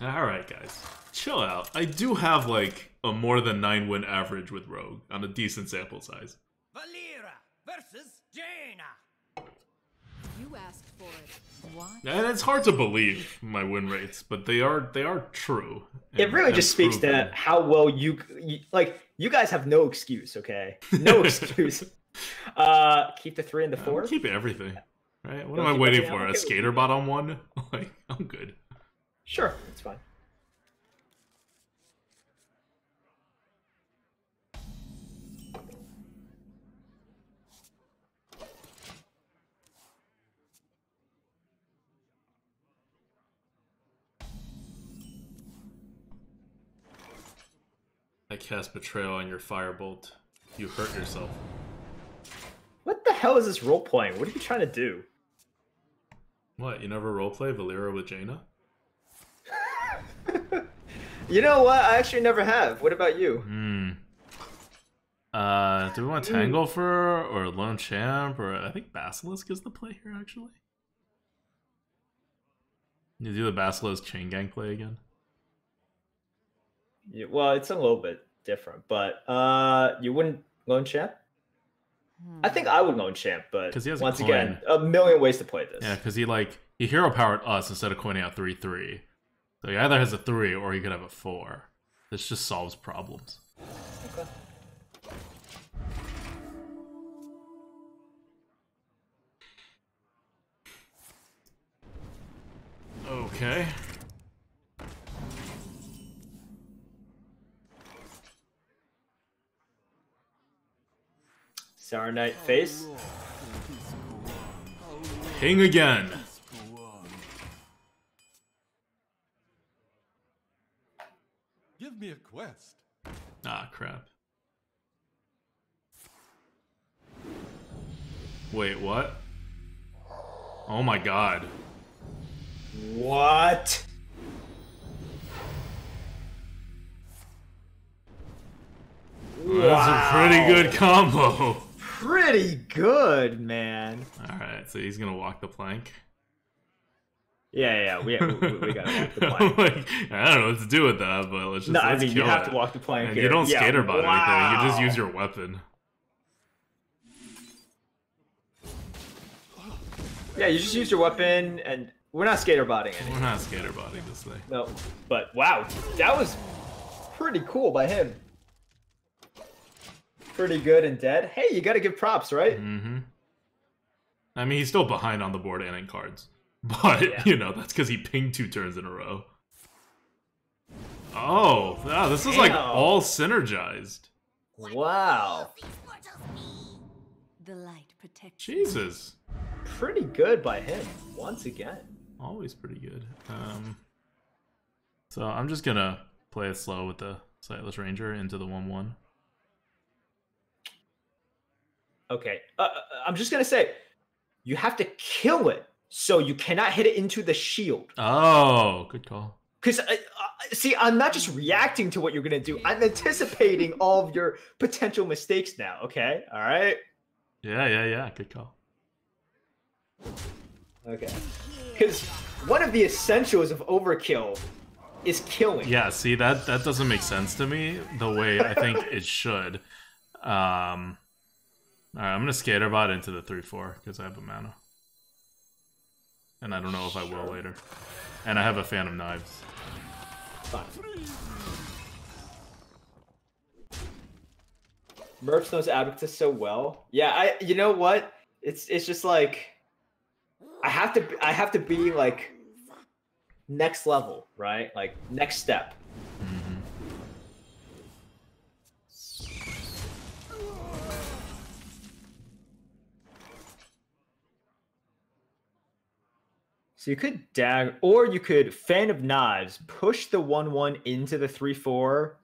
Alright guys, chill out. I do have like a more than 9-win average with Rogue on a decent sample size. Valera versus Jaina. You asked for it. What? And it's hard to believe my win rates, but they are true. It really and just speaks to proven. how well you like. You guys have no excuse, okay? No excuse. Keep the 3 and the 4. I'm keeping everything. Right? What Don't am I keep waiting everything. for? I'm A okay with skater bot on one? Like, I'm good. Sure, it's fine. I cast Betrayal on your Firebolt. You hurt yourself. What the hell is this role playing? What are you trying to do? What? You never roleplay Valera with Jaina? You know what? I actually never have. What about you? Do we want Tangle for or Lone Champ or I think Basilisk is the play here actually. You do the Basilisk chain gang play again? Yeah, well, it's a little bit different, but you wouldn't Lone Champ? I think I would Lone Champ, but 'Cause he has a once coin. again, a million ways to play this. Yeah, because he He hero powered us instead of coining out 3/3. So he either has a 3 or he could have a 4. This just solves problems. Okay. Okay. Sour Knight face. Ping again. Give me a quest. Ah, crap. Wait, what? Oh my god. What? That's a pretty good combo. Pretty good, man. Alright, so he's gonna walk the plank. Yeah, we gotta walk the I'm plank. like, I don't know what to do with that, but let's just No, let's I mean, you kill have it. to walk the plank And here. you don't Yeah, skater bot anything, you just wow. use your weapon. Yeah, you just use your weapon, and we're not skater botting We're anything. not skater botting this thing. No, but wow, that was pretty cool by him. Pretty good and dead. Hey, you gotta give props, right? Mm-hmm. I mean, he's still behind on the board and in cards. But, Yeah. you know, that's because he pinged 2 turns in a row. Oh, wow, this is like Damn. all synergized. Wow, The light protects. Jesus. pretty good by him once again. Always pretty good. So I'm just gonna play it slow with the Sightless Ranger into the 1/1. Okay, I'm just gonna say, you have to kill it, so you cannot hit it into the shield. Oh, good call. Because, see, I'm not just reacting to what you're gonna do. I'm anticipating all of your potential mistakes now. Okay, all right. Yeah, good call. Okay. Because one of the essentials of overkill is killing. Yeah, see, that doesn't make sense to me the way I think it should. Alright, I'm gonna Skaterbot into the 3/4 because I have a mana. And I don't know if I will later. And I have a Phantom Knives. Fine. Merps knows Abacus so well. Yeah, you know what? It's just like I have to be like next level, right? Like next step. So you could or you could Fan of Knives, push the 1/1 into the 3/4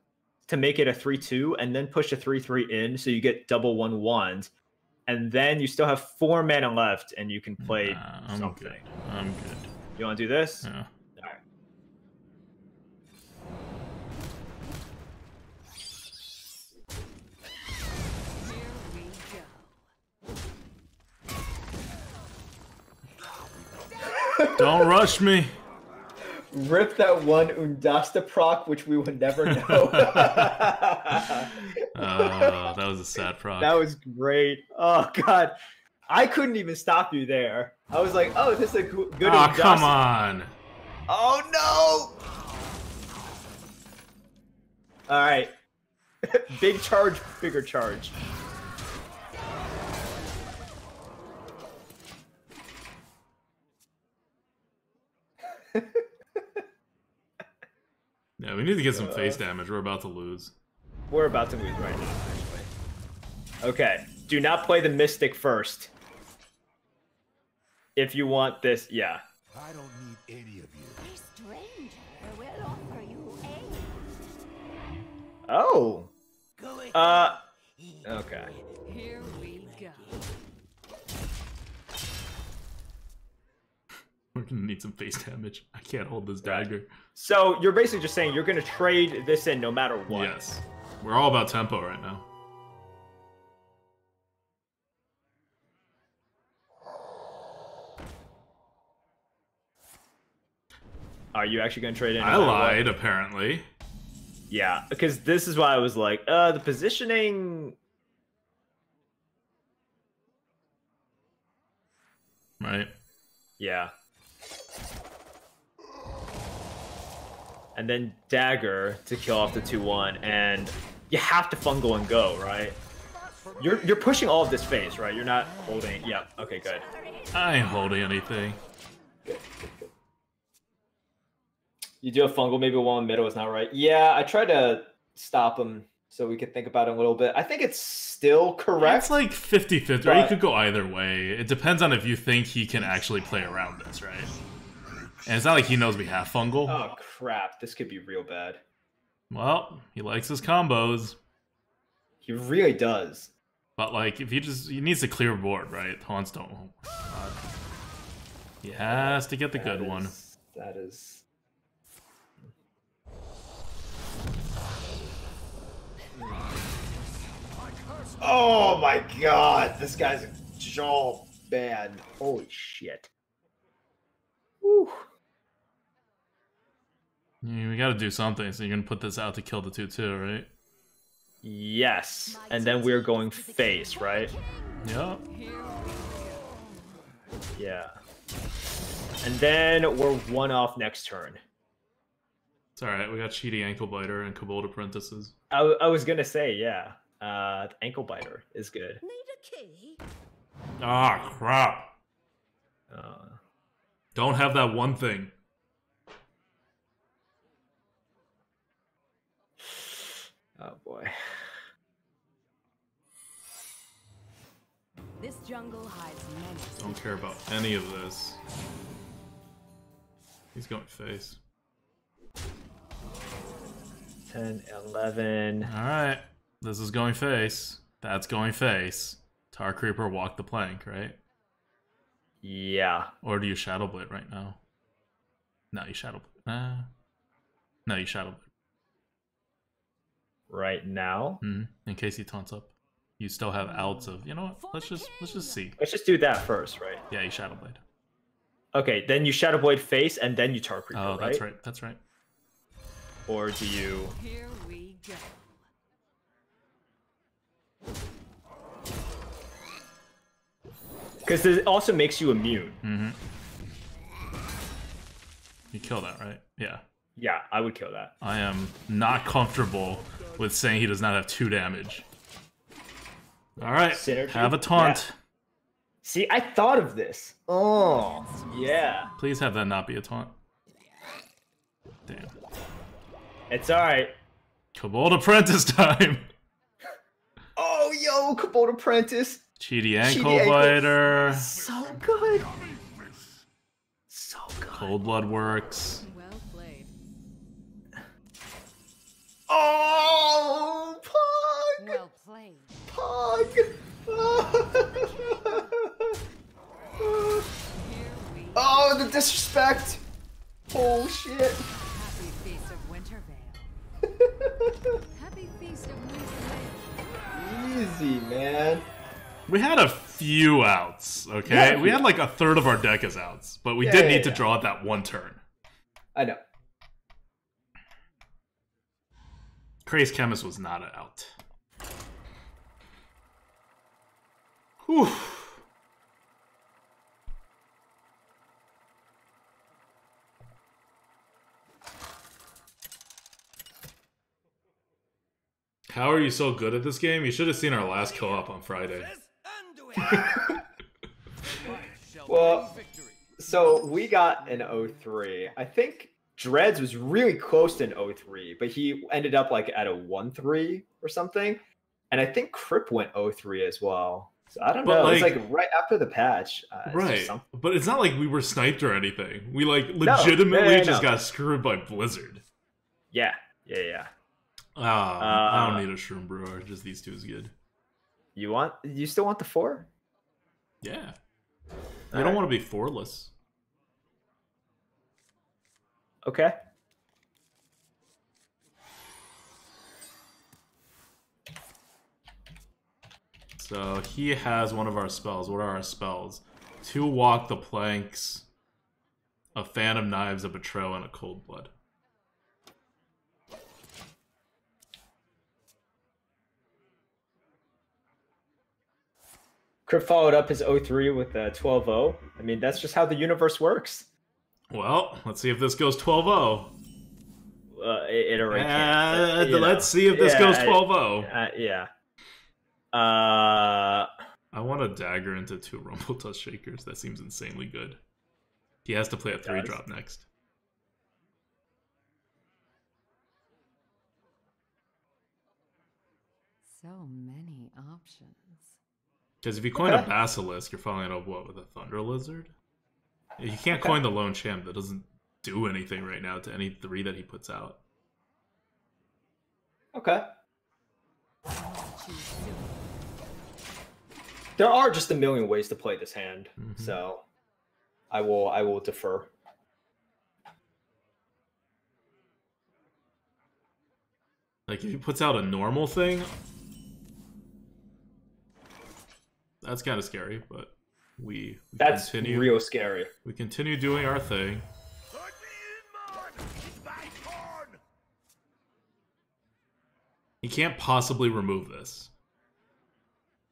to make it a 3/2, and then push a 3/3 in, so you get double 1/1s, and then you still have 4 mana left, and you can play I'm something. good. I'm good. You want to do this? Yeah. All right. Here we go. Don't rush me. Rip that one Undasta proc, which we would never know. That was a sad proc. That was great. Oh god, I couldn't even stop you there. I was like, oh, this is a good Oh, Undasta. come on. Oh no! All right, big charge, bigger charge. Yeah, we need to get some face damage. We're about to lose. We're about to lose right now, actually. Okay, do not play the Mystic first. If you want this, yeah. I don't need any of you. A stranger will offer you aid. Oh. Okay. Here we go. We're gonna need some face damage. I can't hold this dagger. So you're basically just saying you're gonna trade this in no matter what. Yes. We're all about tempo right now. Are you actually gonna trade in? no I matter what? lied, apparently. Yeah, because this is why I was like, the positioning. Right? Yeah. and then dagger to kill off the 2/1, and you have to fungal and go, right? You're pushing all of this phase, right? You're not holding. Yeah. Okay. Good. I ain't holding anything. You do a fungal, maybe one middle is not right. Yeah, I tried to stop him so we could think about it a little bit. I think it's still correct. It's like 50-50, or you could go either way. It depends on if you think he can actually play around this, right? And it's not like he knows we have fungal. Oh crap, this could be real bad. Well, he likes his combos. He really does. But like, if he needs to clear board, right? Taunts don't. Oh my god. He has to get the good one. That is. Oh my god, this guy's so bad. Holy shit. Whew. Yeah, we gotta do something, so you're gonna put this out to kill the 2/2, right? Yes, and then we're going face, right? Yeah. Yeah. And then we're one off next turn. It's alright, we got Cheaty Ankle Biter and Kobold Apprentices. I was gonna say, yeah. The ankle biter is good. Need a key? Ah, crap. Don't have that one thing. Oh boy. This jungle hides many. Don't care about any of this. He's going face. 10, 11. Alright. This is going face. That's going face. Tar Creeper walk the plank, right? Yeah. Or do you Shadow Blade right now? No, you Shadow Blade. No, you Shadow Blade. Right now? In case he taunts up. You still have outs of, you know what? Let's just see. Let's just do that first, right? Yeah, you Shadow Blade. Okay, then you Shadow Blade face and then you Tar Creeper, Oh, right? that's right. That's right. Or do you... Here we go. Because it also makes you immune. You kill that, right? Yeah. Yeah, I would kill that. I am not comfortable with saying he does not have 2 damage. Alright, Synergy? have a taunt. Yeah. See, I thought of this. Oh, yeah. Please have that not be a taunt. Damn. It's alright. Kobold Apprentice time! Oh, yo, Kobold Apprentice. Cheaty Ankle Biter. So good. So good. Cold Blood works. Well played. Oh, Pug! Well played. Pug! Here we go. Oh, the disrespect! Oh, shit. Happy Feast of Wintervale. Happy Feast of Wintervale. Easy, man. We had a few outs, okay? Yeah. We had like a third of our deck as outs, but we did need to draw it that one turn. I know. Crazed Chemist was not an out. Whew. How are you so good at this game? You should have seen our last co-op on Friday. Well, so we got an 0-3. I think Dreads was really close to an 0-3, but he ended up like at a 1-3 or something. And I think Crip went 0-3 as well. So I don't know. It's like right after the patch. Right. But it's not like we were sniped or anything. We like legitimately just got screwed by Blizzard. Yeah. Yeah. I don't need a Shroom Brewer. Just these two is good. You still want the 4? Yeah. You don't want to be 4-less. Okay. So he has one of our spells. What are our spells? 2 Walk the Planks, a Phantom Knives, a Betrayal, and a Cold Blood. Crip followed up his 0-3 with a 12-0. I mean, that's just how the universe works. Well, let's see if this goes 12-0. it already can't. Let's see if this goes 12-0. Yeah. I want a dagger into 2 Rumble Dust Shakers. That seems insanely good. He has to play a 3-drop next. So many options. Because if you coin a Basilisk, you're following up what with a Thunder Lizard? You can't coin the Lone Champ. That doesn't do anything right now to any 3 that he puts out. Okay. There are just a million ways to play this hand, so I will defer. Like if he puts out a normal thing, that's kind of scary, but we that's continue. Real scary. We continue doing our thing. He can't possibly remove this.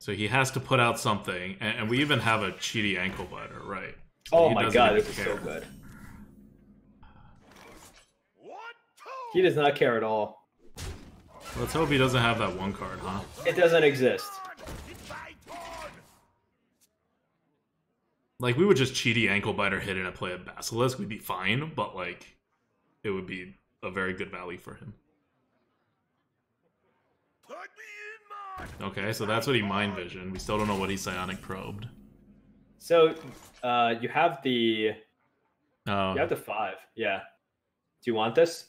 So he has to put out something, and we even have a cheaty ankle biter, right? So oh my god, this is so good. He does not care at all. Let's hope he doesn't have that 1 card, huh? It doesn't exist. Like, we would just cheaty ankle biter hit in and play a Basilisk, we'd be fine, but like, it would be a very good value for him. Okay, so that's what he Mind Visioned. We still don't know what he Psionic Probed. So, you have the... Oh. You have the 5, yeah. Do you want this?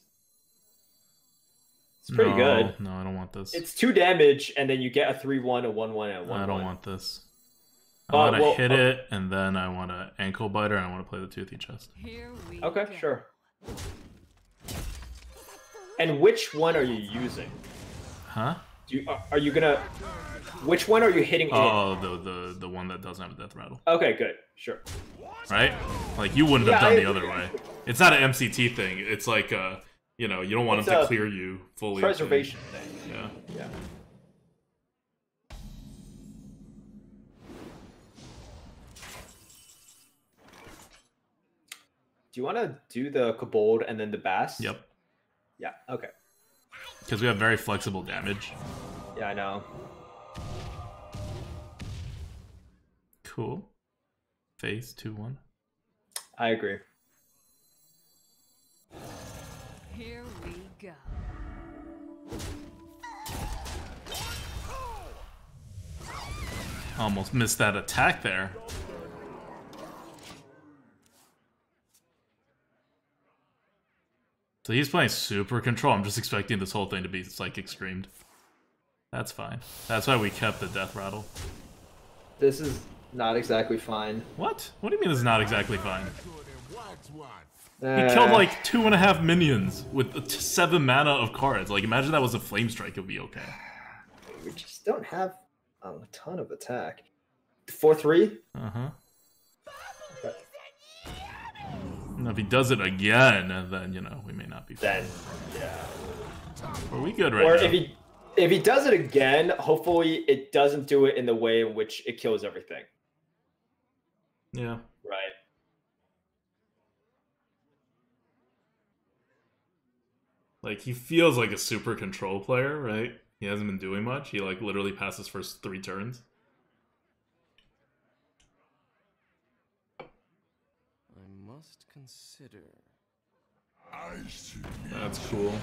It's pretty good. No, I don't want this. It's 2 damage, and then you get a 3/1, a 1/1, and a 1/1. I don't want this. I want to hit it, and then I want to ankle biter, and I want to play the Toothy Chest. Okay, sure. And which one are you using? Huh? Are you gonna? Which one are you hitting? Oh, the one that doesn't have a death rattle. Okay, good, sure. Right? Like you wouldn't have done the other way. It's not an MCT thing. It's like you know, you don't want him to clear you fully. Preservation thing. Yeah. Yeah. Do you want to do the Kobold and then the Bass? Yep. Yeah. Okay. Because we have very flexible damage. Yeah, I know. Cool. Face 2/1. I agree. Here we go. Almost missed that attack there. So he's playing Super Control. I'm just expecting this whole thing to be Psychic Screamed. That's fine. That's why we kept the Death Rattle. This is not exactly fine. What? What do you mean it's not exactly fine? He killed like 2.5 minions with 7 mana of cards. Like, imagine that was a Flame Strike, it would be okay. We just don't have a ton of attack. 4/3? Uh-huh. Okay. And if he does it again, then, you know, we may not be fine. Then, yeah. Are we good right now? Or if he does it again, hopefully it doesn't do it in the way in which it kills everything. Yeah. Right. Like, he feels like a Super Control player, right? He hasn't been doing much. He, like, literally passed his first 3 turns. I must consider. That's cool.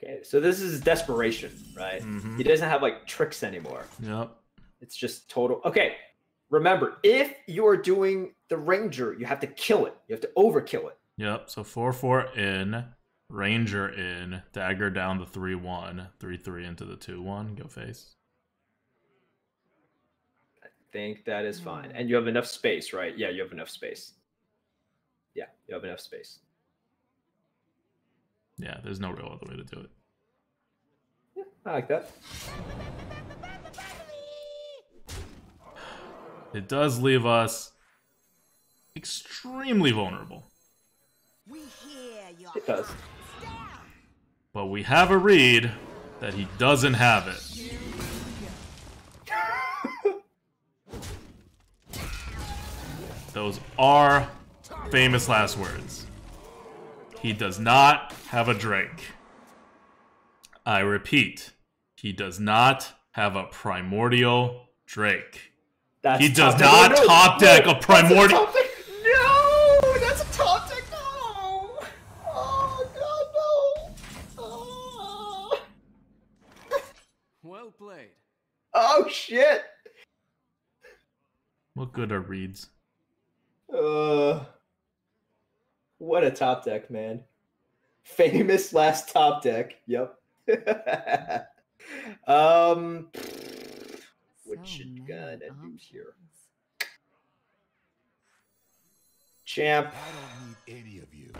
Okay, so this is desperation, right? Mm-hmm. He doesn't have, like, tricks anymore. Yep. It's just total... Okay, remember, if you're doing the Ranger, you have to kill it. You have to overkill it. Yep, so 4/4 in, Ranger in, dagger down the 3/1, 3/3 into the 2/1, go face. I think that is fine. And you have enough space, right? Yeah, you have enough space. Yeah, you have enough space. Yeah, there's no real other way to do it. Yeah, I like that. It does leave us extremely vulnerable. It does. But we have a read that he doesn't have it. Those are famous last words. He does not have a drink. I repeat, he does not have a primordial drake. He does not top deck a primordial. No, that's a top deck. No. Oh god, no. Oh, Well played. oh shit. What good are reads? What a top deck, man. Famous last top deck. Yep. What should you gonna do here? Champ. I don't need any of you.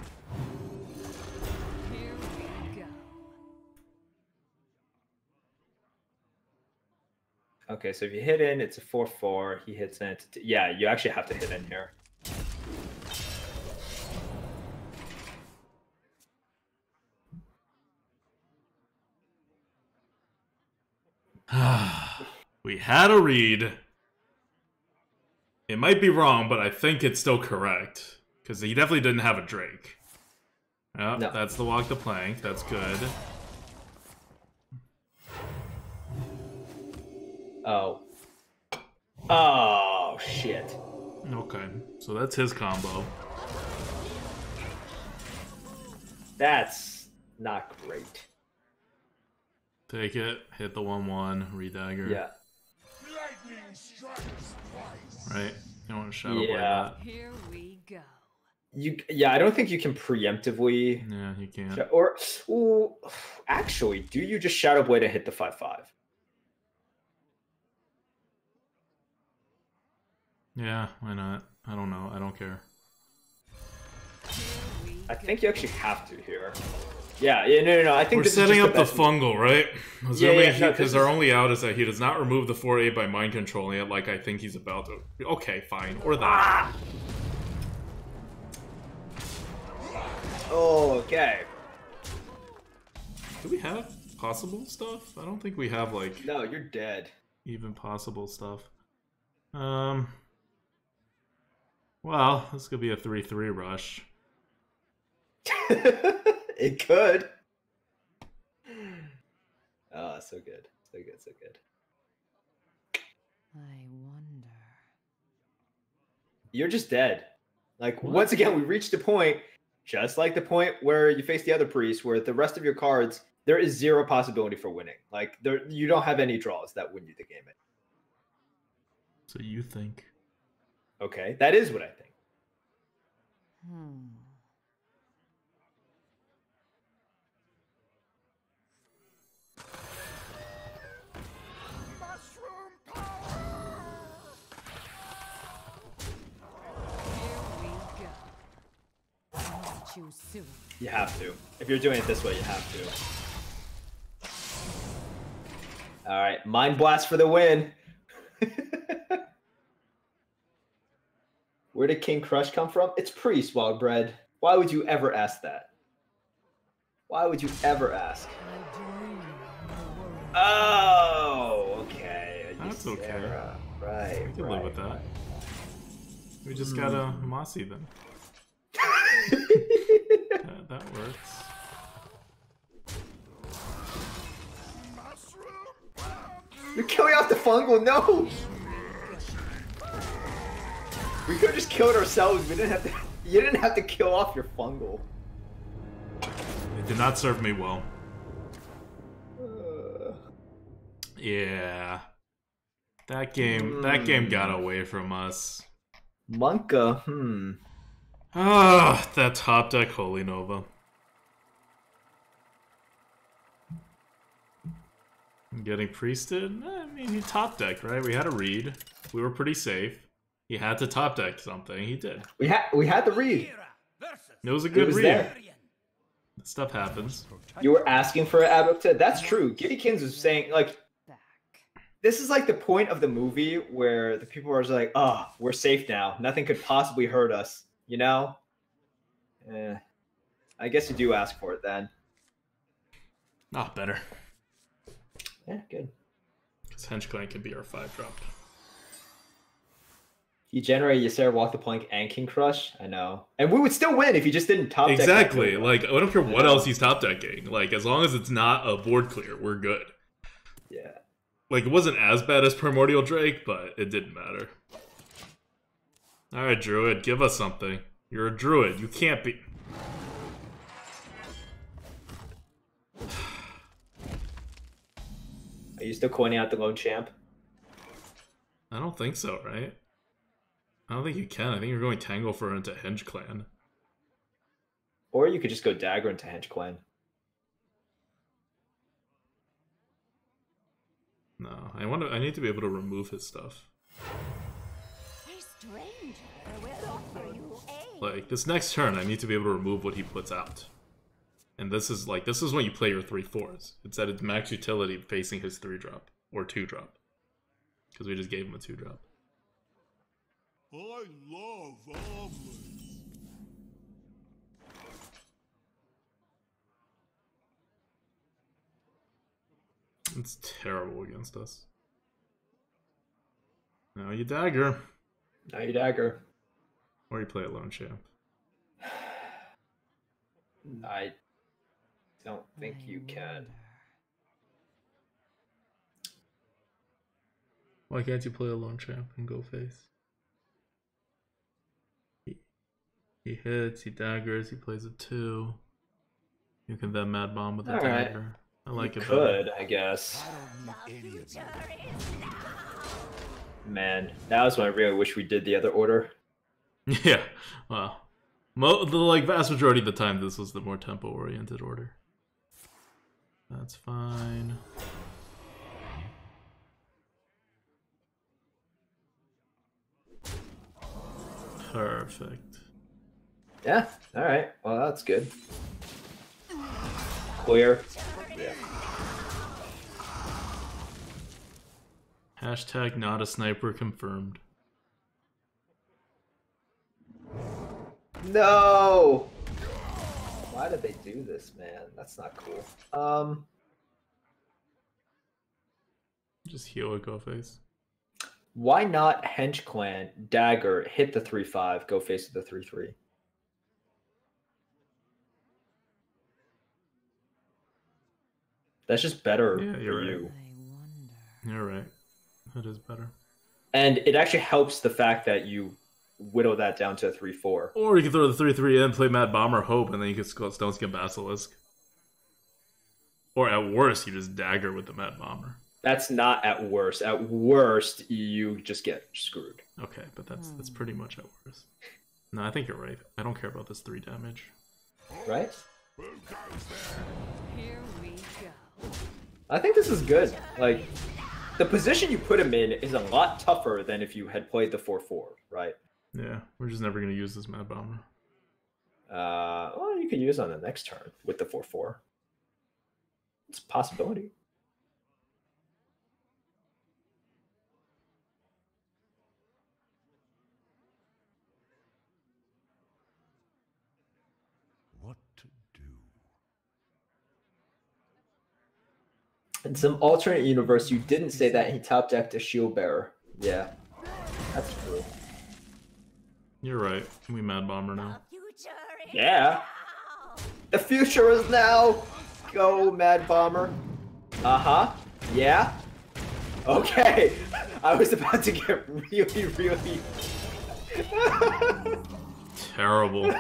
Here we go. Okay, so if you hit in, it's a 4/4. He hits in. Yeah, you actually have to hit in here. We had a read. It might be wrong, but I think it's still correct. Because he definitely didn't have a Drake. Yep, No. That's the walk the plank. That's good. Oh. Oh, shit. Okay, so that's his combo. That's not great. Take it, hit the 1/1, redagger. Yeah. Lightning strikes twice. Right? You don't want to shadow play Yeah. that. Here we go. Yeah, I don't think you can preemptively. Yeah, you can't. Or, ooh, actually, do you just Shadow Blade to hit the 5/5? Yeah, why not? I don't know. I don't care. I think you actually have to here. Yeah, no. I think We're this setting is up just the fungal, right? Yeah, Because our only out is that he does not remove the 4/8 by mind controlling it like I think he's about to. Okay, fine. Or that. Oh, okay. Do we have possible stuff? I don't think we have, like, No, you're dead. even possible stuff. Well, this could be a 3/3 rush. It could. Oh, so good. So good, so good. I wonder. You're just dead. Like, once again, we reached a point, just like the point where you face the other priest, where the rest of your cards, there is zero possibility for winning. Like, you don't have any draws that win you the game. So you think? Okay, that is what I think. Mushroom power! Here we go. I'll meet you soon. You have to. If you're doing it this way, you have to. All right, Mind Blast for the win. Where did King Crush come from? It's Priest, Wildbread. Why would you ever ask that? Why would you ever ask? I dream the world. Oh, okay. That's okay. Sarah. Right. We can live with that. We just got a Mossy then. That works. You're killing off the fungal. No. We could have just killed ourselves. We didn't have to. You didn't have to kill off your fungal. It did not serve me well. Yeah. That game got away from us. Monka. Ah, that top deck Holy Nova. Getting priested? I mean, he top decked, right? We had a read. We were pretty safe. He had to top deck something. He did. We had the read. It was a good read. There. Stuff happens. You were asking for an ADWCTA. That's true. Giddykins was saying, like, Back. this is like the point of the movie where the people are just like, oh, we're safe now. Nothing could possibly hurt us. You know? I guess you do ask for it then. Ah, better. Yeah, good. Because Hench Clank can be our 5 drop. You generate Ysera, Walk the Plank, and King Crush. I know, and we would still win if you just didn't top deck. Exactly. Like I don't care what else he's top decking. Like as long as it's not a board clear, we're good. Yeah. Like it wasn't as bad as Primordial Drake, but it didn't matter. All right, Druid, give us something. You're a Druid. You can't be. Are you still coining out the lone champ? I don't think so, right? I don't think you can. I think you're going Tangle for into Henge Clan. Or you could just go Dagger into Henge Clan. No, I need to be able to remove his stuff. A stranger will offer you aid. Like this next turn, I need to be able to remove what he puts out. And this is when you play your 3/4s. It's at its max utility facing his 3-drop or 2-drop. Because we just gave him a 2-drop. I love omelets. It's terrible against us. Now you dagger. Now you Dagger. Or you play a lone champ. I don't think you can. Why can't you play a lone champ and go face? He hits, he daggers, he plays a 2. You can then mad bomb with a All right. dagger. I like it. Could, I guess. The future is now. Man, that was when I really wish we did the other order. Yeah, well, the vast majority of the time, this was the more tempo-oriented order. That's fine. Perfect. Yeah, alright. Well, that's good. Clear. Yeah. Hashtag not a sniper confirmed. No! Why did they do this, man? That's not cool. Just heal it, go face. Why not Hench Clan, Dagger, hit the 3/5, go face with the 3/3? That's just better Yeah, for you're right. you. You're right. That is better. And it actually helps the fact that you whittle that down to a 3/4. Or you can throw the 3/3 in, play Mad Bomber, hope, and then you can Stone Skin Basilisk. Or at worst, you just dagger with the Mad Bomber. That's not at worst. At worst, you just get screwed. Okay, but that's pretty much at worst. No, I think you're right. I don't care about this 3 damage. Right? Here we go. I think this is good. Like, the position you put him in is a lot tougher than if you had played the 4/4, right? Yeah, we're just never going to use this Mad Bomber. Well, you can use it on the next turn with the 4/4. It's a possibility. What to do? In some alternate universe, you didn't say that he top decked a shield bearer. Yeah, that's true. You're right. We Mad Bomber now. The future is Yeah. now. The future is now. Go, Mad Bomber. Uh-huh. Yeah. Okay. I was about to get really, really... Terrible.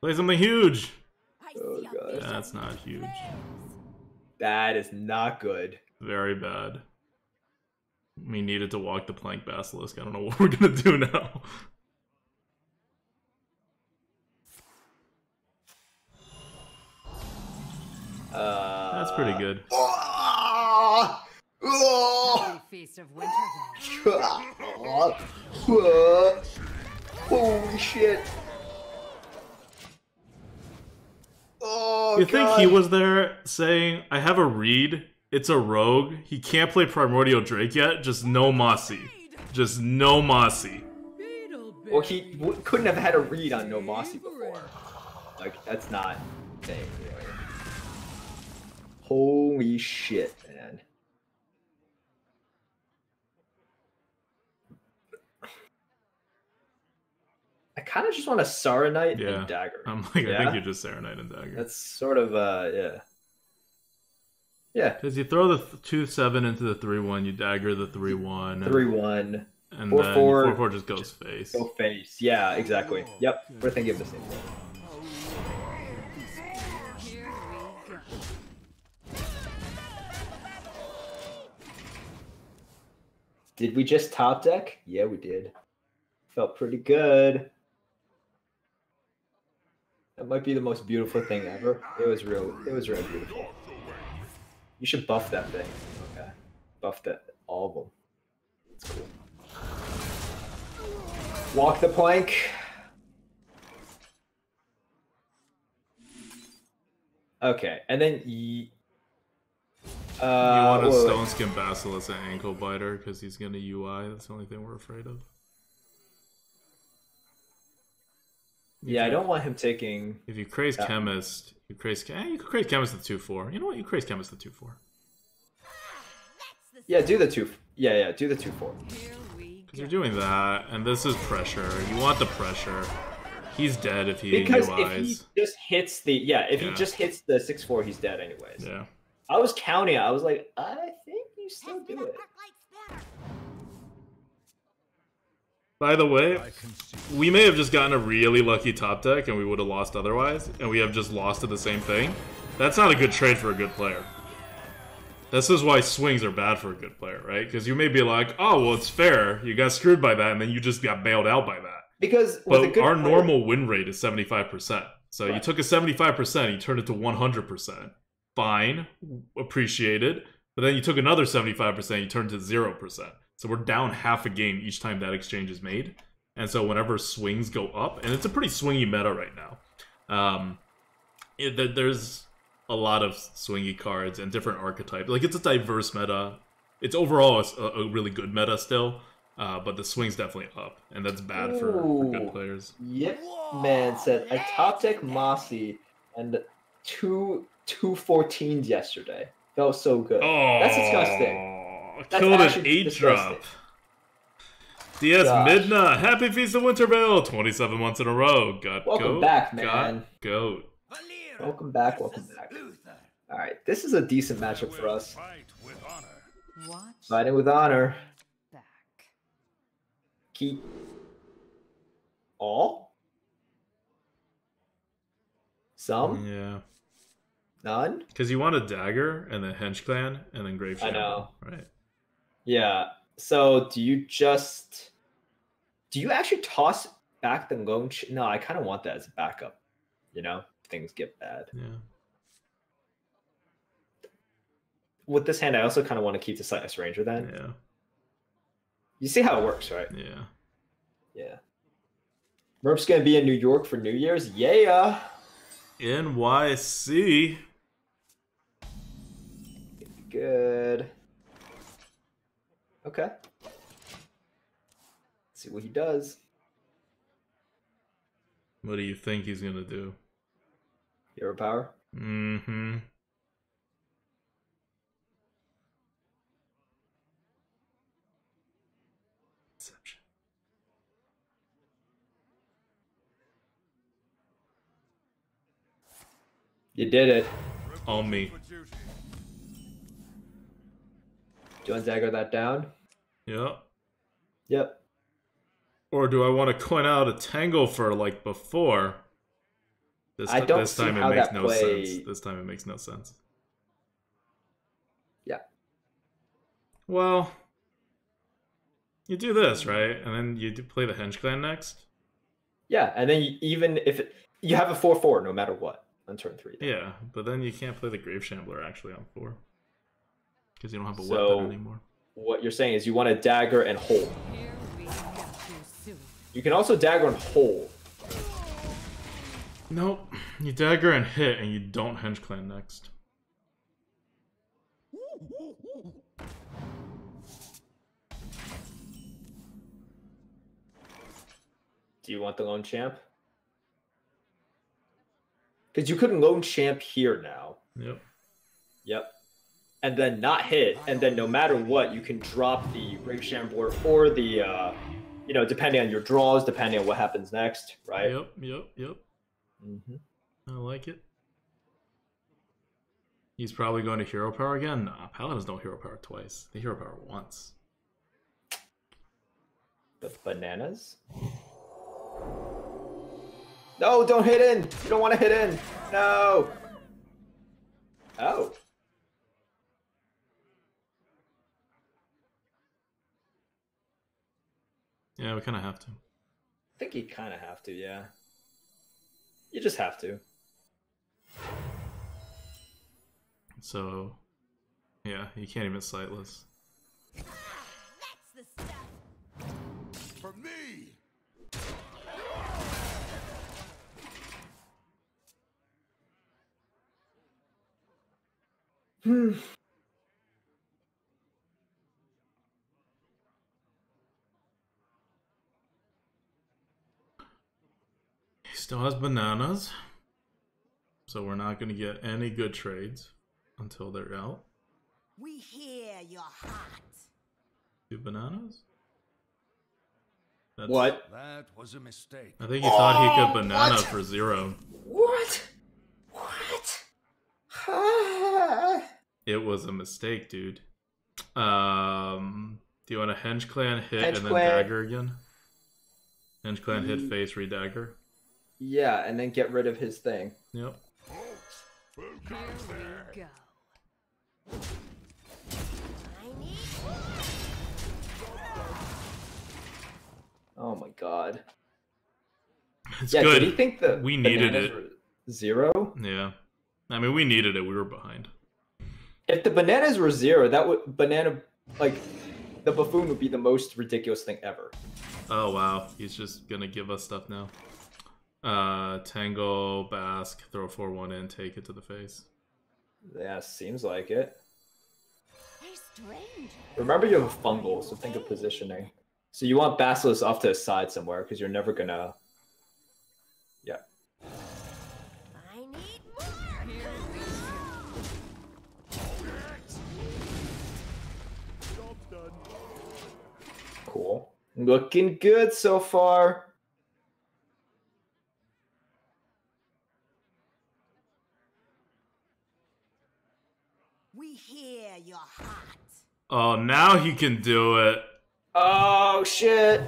Play something huge. I see Oh, a God. vision That's not huge. That is not good. Very bad. We needed to walk the plank Basilisk. I don't know what we're gonna do now. That's pretty good. Happy Feast of Winter then. Holy shit. Oh, You think God. he was there saying, I have a read, it's a rogue, he can't play Primordial Drake yet, just no Mossy. Just no Mossy. Well, he couldn't have had a read on No Mossy before. Like, that's not a thing, really. Holy shit, man. I kind of just want a Saronite Yeah. and Dagger. I'm like, I Yeah? think you're just Serenite and Dagger. That's sort of yeah. Yeah. Because you throw the 2/7 into the 3/1, you dagger the 3/1. 3/1. And 4/4. then 4/4 just goes face. Go face. Yeah, exactly. Yep. We're thinking of the same thing. Here we go. Did we just top deck? Yeah, we did. Felt pretty good. That might be the most beautiful thing ever. It was real beautiful. You should buff that thing. Okay. Buff that all of them. It's cool. Walk the plank. Okay, and then you want a wait. Stone Skin Basilisk and Ankle Biter because he's going to UI. That's the only thing we're afraid of. Yeah, I don't want him taking. If you craze Chemist, you could craze Chemist the 2/4. You know what? You craze Chemist the 2/4. Yeah, do the 2. Yeah, do the 2/4. Here we Because go. you're doing that, and this is pressure. You want the pressure. He's dead if he Because UIs. if he just hits the he just hits the 6/4, he's dead anyways. Yeah. I was counting it. I was like, I think you still do it. By the way, we may have just gotten a really lucky top deck and we would have lost otherwise, and we have just lost to the same thing. That's not a good trade for a good player. This is why swings are bad for a good player, right? Because you may be like, oh, well, it's fair. You got screwed by that, and then you just got bailed out by that. Because But our normal win rate is 75%. So you Right. took a 75%, you turned it to 100%. Fine, appreciated. But then you took another 75%, you turned it to 0%. So we're down half a game each time that exchange is made. And so whenever swings go up, and it's a pretty swingy meta right now. There's a lot of swingy cards and different archetypes. Like, it's a diverse meta. It's overall a really good meta still. But the swing's definitely up. And that's bad for good Ooh. players. Yep, man said I top deck Mossy and two 14s yesterday. Felt so good. Oh, That's disgusting. That's Killed an actually 8-drop. disgusting. DS Gosh. Midna, happy Feast of Wintervale, 27 months in a row. Got Welcome goat, back, man. Got goat. Valera Welcome back. versus Welcome back. Uther. All right, this is a decent matchup for us. Fight with honor. Watch Fighting with honor. back. Keep all. Some. Yeah. None. Because you want a dagger, and then Hench Clan, and then Grave I Shamble, know. right? Yeah. So do you actually toss back the lone? No, I kind of want that as a backup. You know, things get bad. Yeah. With this hand, I also kind of want to keep the Sightless Ranger then. Yeah. You see how it works, right? Yeah. Yeah. Merp's going to be in New York for New Year's. Yeah. NYC. Good. Okay. Let's see what he does. What do you think he's gonna do? Hero power. Mm-hmm. Inception. You did it. On me. For duty. Do you want to dagger that down? Yep. Yep. Or do I want to coin out a Tangle for like before? I don't this see time how it makes that no play- sense. This time it makes no sense. Yeah. Well, you do this, right? And then you do play the Hench Clan next? Yeah, and then even if you have a 4/4 no matter what on turn 3. then. Yeah, but then you can't play the Grave Shambler actually on 4. Because you don't have a So- weapon anymore. What you're saying is you want to dagger and hold. Here we go too soon. You can also dagger and hold. Nope. You dagger and hit, and you don't Hench Clan next. Do you want the lone champ? Because you couldn't lone champ here now. Yep. Yep. And then not hit, and then no matter what, you can drop the Grave Shambler or the you know, depending on your draws, depending on what happens next, right? Yep. Mm-hmm. I like it. He's probably going to hero power again. Nah, Paladins don't hero power twice. They hero power once. The bananas? No, don't hit in! You don't want to hit in! No! Oh. Yeah, we kind of have to. I think you kind of have to, yeah. You just have to. So, yeah, you can't even sightless. That's the stuff. For me! He still has bananas. So we're not going to get any good trades until they're out. We hear your heart. 2 bananas? That's, What? That was a mistake. I think he thought he could banana for 0. What? What? It was a mistake, dude. Do you want a Henge Clan hit Henge and then Clan. dagger again? Henge Clan hit face, re-dagger. Yeah, and then get rid of his thing. Yep. Here we go. I need Oh my god. It's Yeah, good. did he think that We needed bananas it. were 0? Yeah. I mean, we needed it. We were behind. If the bananas were 0, that would like the buffoon would be the most ridiculous thing ever. Oh, wow. He's just going to give us stuff now. Tango, Basque, throw 4-1 in, take it to the face. Yeah, seems like it. They're strange. Remember you have a fungal, so think of positioning. So you want Basilisk off to the side somewhere, because you're never gonna... Yeah. I need more. Here we Job's done. Cool. Looking good so far. We hear your heart. Oh, now he can do it. Oh, shit!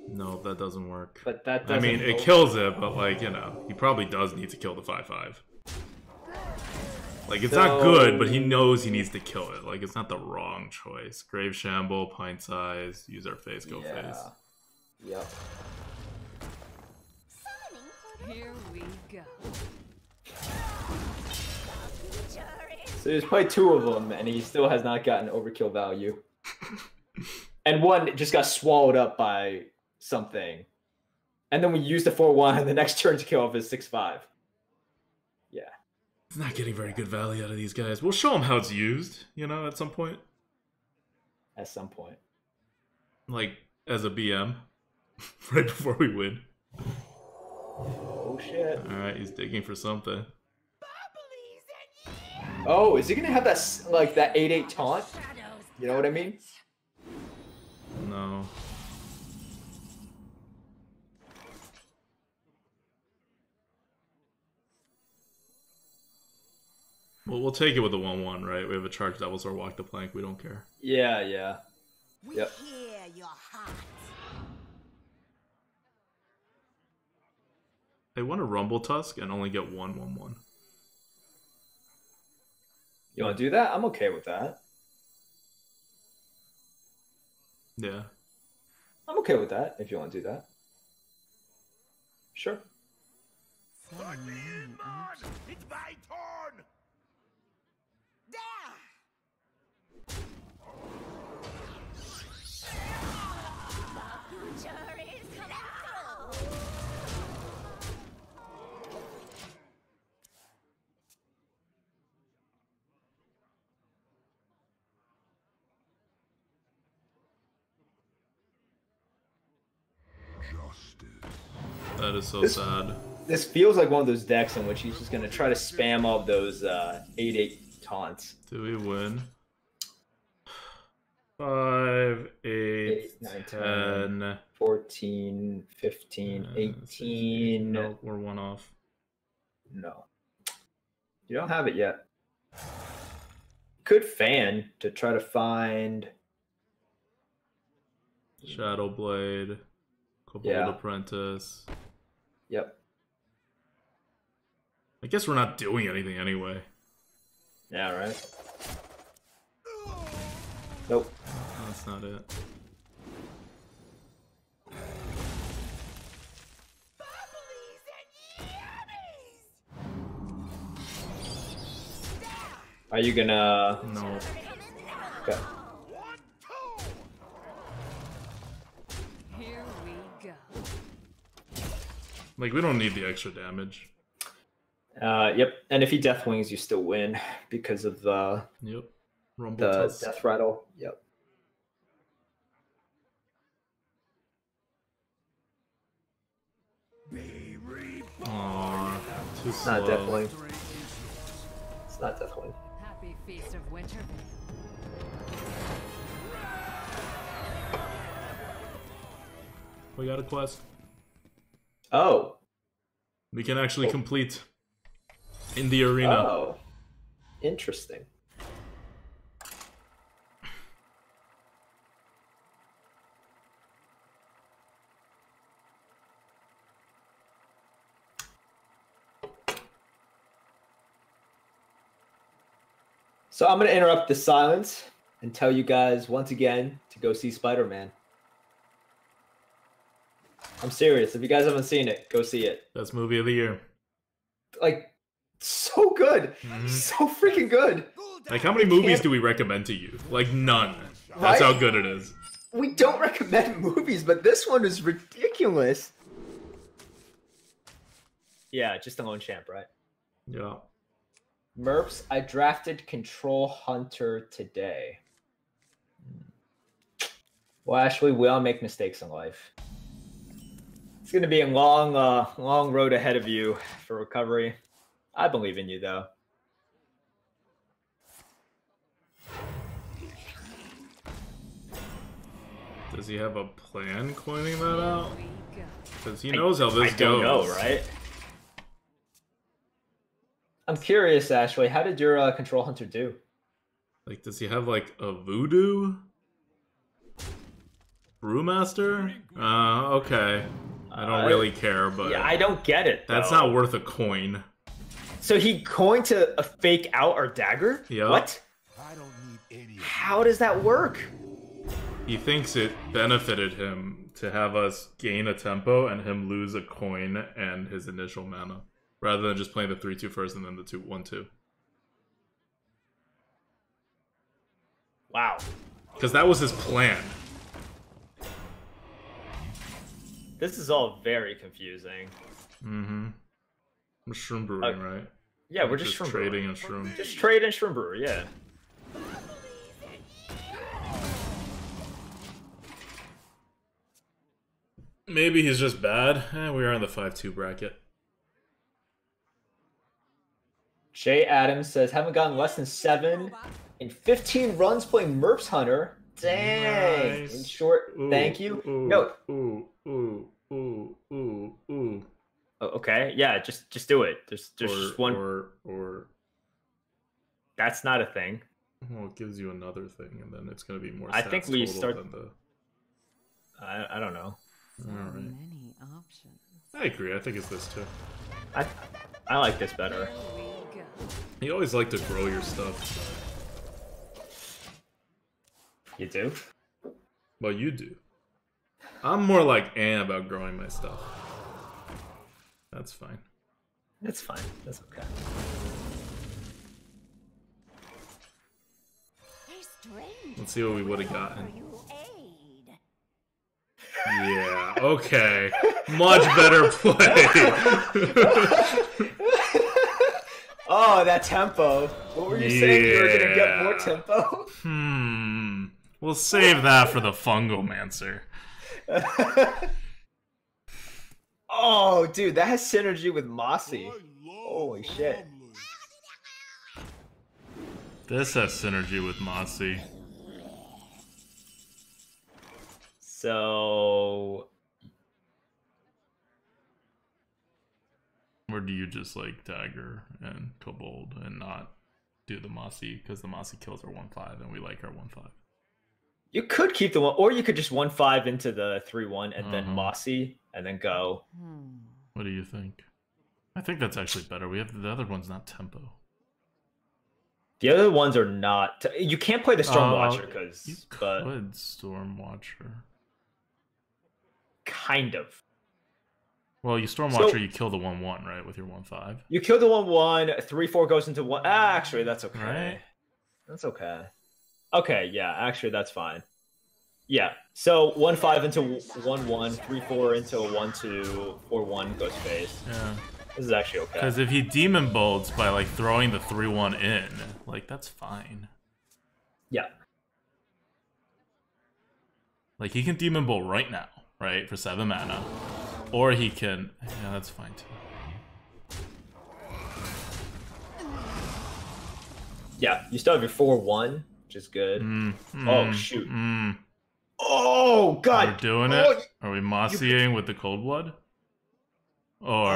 No, that doesn't work. But that I doesn't... mean, it kills it, but, like, you know, he probably does need to kill the 5-5. Like, it's not good, but he knows he needs to kill it. Like, it's not the wrong choice. Grave Shamble, Pint Size, use our face, go face. Yep. Here we go. So there's probably 2 of them, and he still has not gotten overkill value. And one just got swallowed up by something. And then we used the 4-1 and the next turn to kill off his 6-5. Yeah. It's not getting very good value out of these guys. We'll show him how it's used, you know, at some point. At some point. Like, as a BM. Right before we win. Oh, shit. Alright, he's digging for something. Oh, is he gonna have that, like, that 8-8 taunt? You know what I mean? No. Well, we'll take it with the 1-1, right? We have a charge devils or walk the plank. We don't care. Yeah, yeah. We Yep. hear your heart. They want a Rumble Tusk and only get 1-1-1. You wanna do that? I'm okay with that. Yeah. I'm okay with that, if you want to do that. Sure. Let me in, man! It's my turn! There! Future is now! Justice. That is so This- sad. This feels like one of those decks in which he's just gonna try to spam all of those 8-8 taunts. Do we win? 5, 8, 8, 9, 10. 14, 15, 18. No, we're one off. No. You don't have it yet. Could fan to try to find Shadowblade, Kobold Yeah. Apprentice. Yep. I guess we're not doing anything anyway. Yeah, right. Nope. That's not it. Are you gonna No. Okay. Here we go. Like, we don't need the extra damage. Yep. And if he death wings, you still win because of the Yep. Rumble Tusk. death rattle. Yep. Aww, too It's slow. not death wing. It's not death wing. Happy Feast of Winter. We got a quest. Oh. We can actually complete in the arena. Oh. Interesting. So I'm going to interrupt the silence and tell you guys once again to go see Spider-Man. I'm serious. If you guys haven't seen it, go see it. Best movie of the year. Like, so good. So freaking good. Like, how many movies do we recommend to you? Like, none. That's Right? how good it is. We don't recommend movies, but this one is ridiculous. Yeah, just a lone champ, right? Yeah. Merps, I drafted Control Hunter today. Well, actually, we all make mistakes in life. It's going to be a long, long road ahead of you for recovery. I believe in you, though. Does he have a plan coining that out? We go. Because he knows how this I don't goes. know, right? I'm curious, Ashley. How did your Control Hunter do? Like, does he have, like, a voodoo? Brewmaster? Okay. I don't really care, but Yeah, I don't get it. that's though. not worth a coin. So he coined to fake out our dagger? Yep. What? I don't need any of How does that work? He thinks it benefited him to have us gain a tempo and him lose a coin and his initial mana, rather than just playing the 3/2 first and then the 2/1/2. Wow. Because that was his plan. This is all very confusing. Mm-hmm. Mushroom brewing, right? Yeah, we're just, trading and shroom. Just trade and shroom brewer, yeah. Maybe he's just bad. We are in the 5-2 bracket. Jay Adams says, haven't gotten less than 7 in 15 runs playing Merps Hunter. Dang. Nice. In short, Ooh, thank you. Ooh, No. Ooh, ooh, ooh, ooh, ooh. Oh, okay, yeah, just do it. There's just one. Or That's not a thing. well, it gives you another thing, and then it's going to be more. I think stats we total start- Than the... I don't know. So Alright. many options. I agree. I think it's this too. I like this better. Here we go. You always like to grow your stuff. You do? Well, you do. I'm more like Anne about growing my stuff. That's fine. That's fine. That's okay. Let's see what we would have gotten. You aid. Yeah, okay. Much better play. Oh, that tempo. What were you saying? You were gonna get more Yeah. tempo? We'll save that for the Fungomancer. Oh, dude, that has synergy with Mossy. Holy shit. This has synergy with Mossy. So Or do you just like dagger and kobold and not do the mossy because the mossy kills our 1/5 and we like our 1/5? you could keep the one, or you could just 1/5 into the 3/1 and then mossy and then go. What do you think? I think that's actually better. We have the other one's not tempo. The other ones are not. You can't play the Stormwatcher You because, could Stormwatcher. kind of. Well, you Stormwatcher, So- you kill the 1/1, right, with your 1/5. You kill the 1/1, 3/4 goes into one. Actually, that's okay. Right? That's okay. Okay, yeah, actually, that's fine. Yeah, so 1/5 into 1/1, 3/4 into 1/2, 4/1 goes face. Yeah. This is actually okay. Because if he demon bolts by like throwing the 3/1 in, like that's fine. Yeah. Like he can demon bolt right now, right, for 7 mana, or he can. Yeah, that's fine too. Yeah, you still have your 4/1, which is good. Oh, shoot. Oh, God. We're doing Oh, it. Are we mossying with the cold blood? Or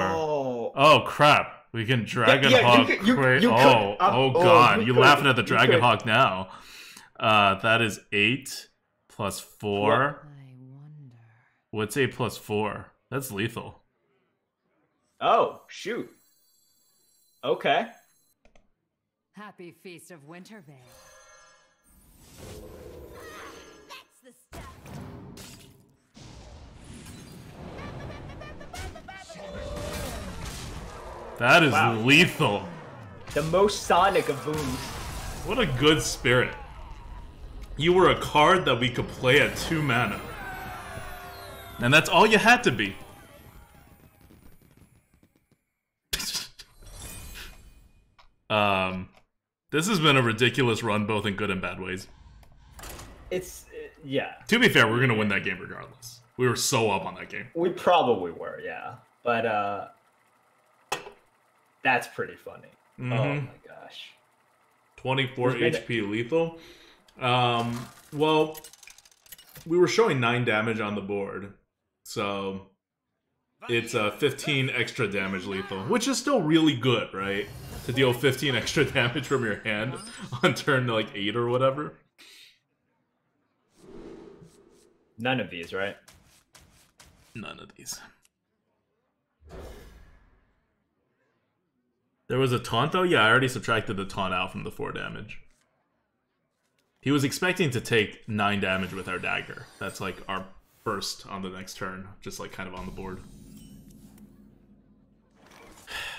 Oh. crap! We can Dragon yeah, Hawk. you could- Oh God! you You could- laughing at the you Dragon could. Hawk now? That is 8 plus 4. I wonder. What's 8 plus 4? That's lethal. Oh, shoot. Okay. Happy Feast of Winterveil. That's the stuff. That is Wow. lethal. The most Sonic of boons. What a good spirit. You were a card that we could play at 2 mana. And that's all you had to be. This has been a ridiculous run, both in good and bad ways. It's, yeah. To be fair, we're gonna win that game regardless. We were so up on that game. We probably were, yeah. But, that's pretty funny. Oh my gosh. 24 Who's made HP lethal. Well, we were showing 9 damage on the board, so it's 15 extra damage lethal, which is still really good, right? To deal 15 extra damage from your hand on turn like 8 or whatever. None of these, right? None of these. There was a taunt though? Yeah, I already subtracted the taunt out from the 4 damage. He was expecting to take 9 damage with our dagger. That's like our first on the next turn, just like kind of on the board.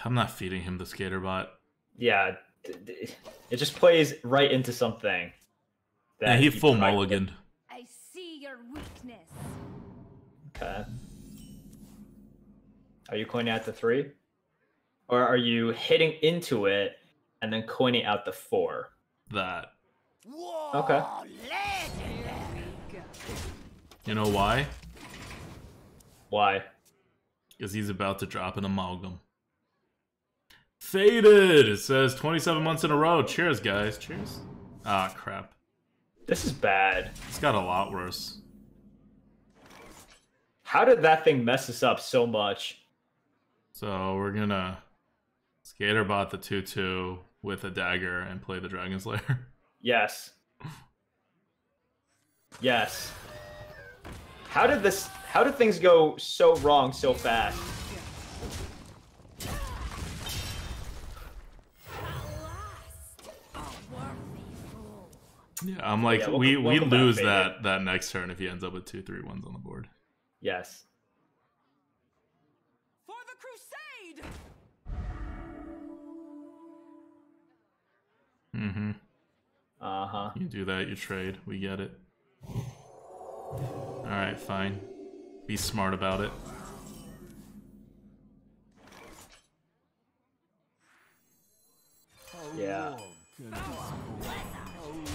I'm not feeding him the skater bot. Yeah. It just plays right into something. Yeah, he you full tried- mulliganed. I see your weakness. Okay. Are you coining out the 3? Or are you hitting into it and then coining out the 4? That. Whoa, Okay. legendary. You know why? Why? Because he's about to drop an amalgam. Faded! It says 27 months in a row. Cheers, guys. Cheers. Ah, crap. This is bad. It's got a lot worse. How did that thing mess us up so much? So we're gonna Skaterbot the 2/2 with a dagger and play the Dragon Slayer. Yes. Yes. How did things go so wrong so fast? Yeah, I'm like, Yeah, we welcome back, lose baby. that next turn if he ends up with 2/3/1s on the board. Yes. For the crusade! Mm-hmm. Uh-huh. You do that, you trade. We get it. Alright, fine. Be smart about it. Yeah.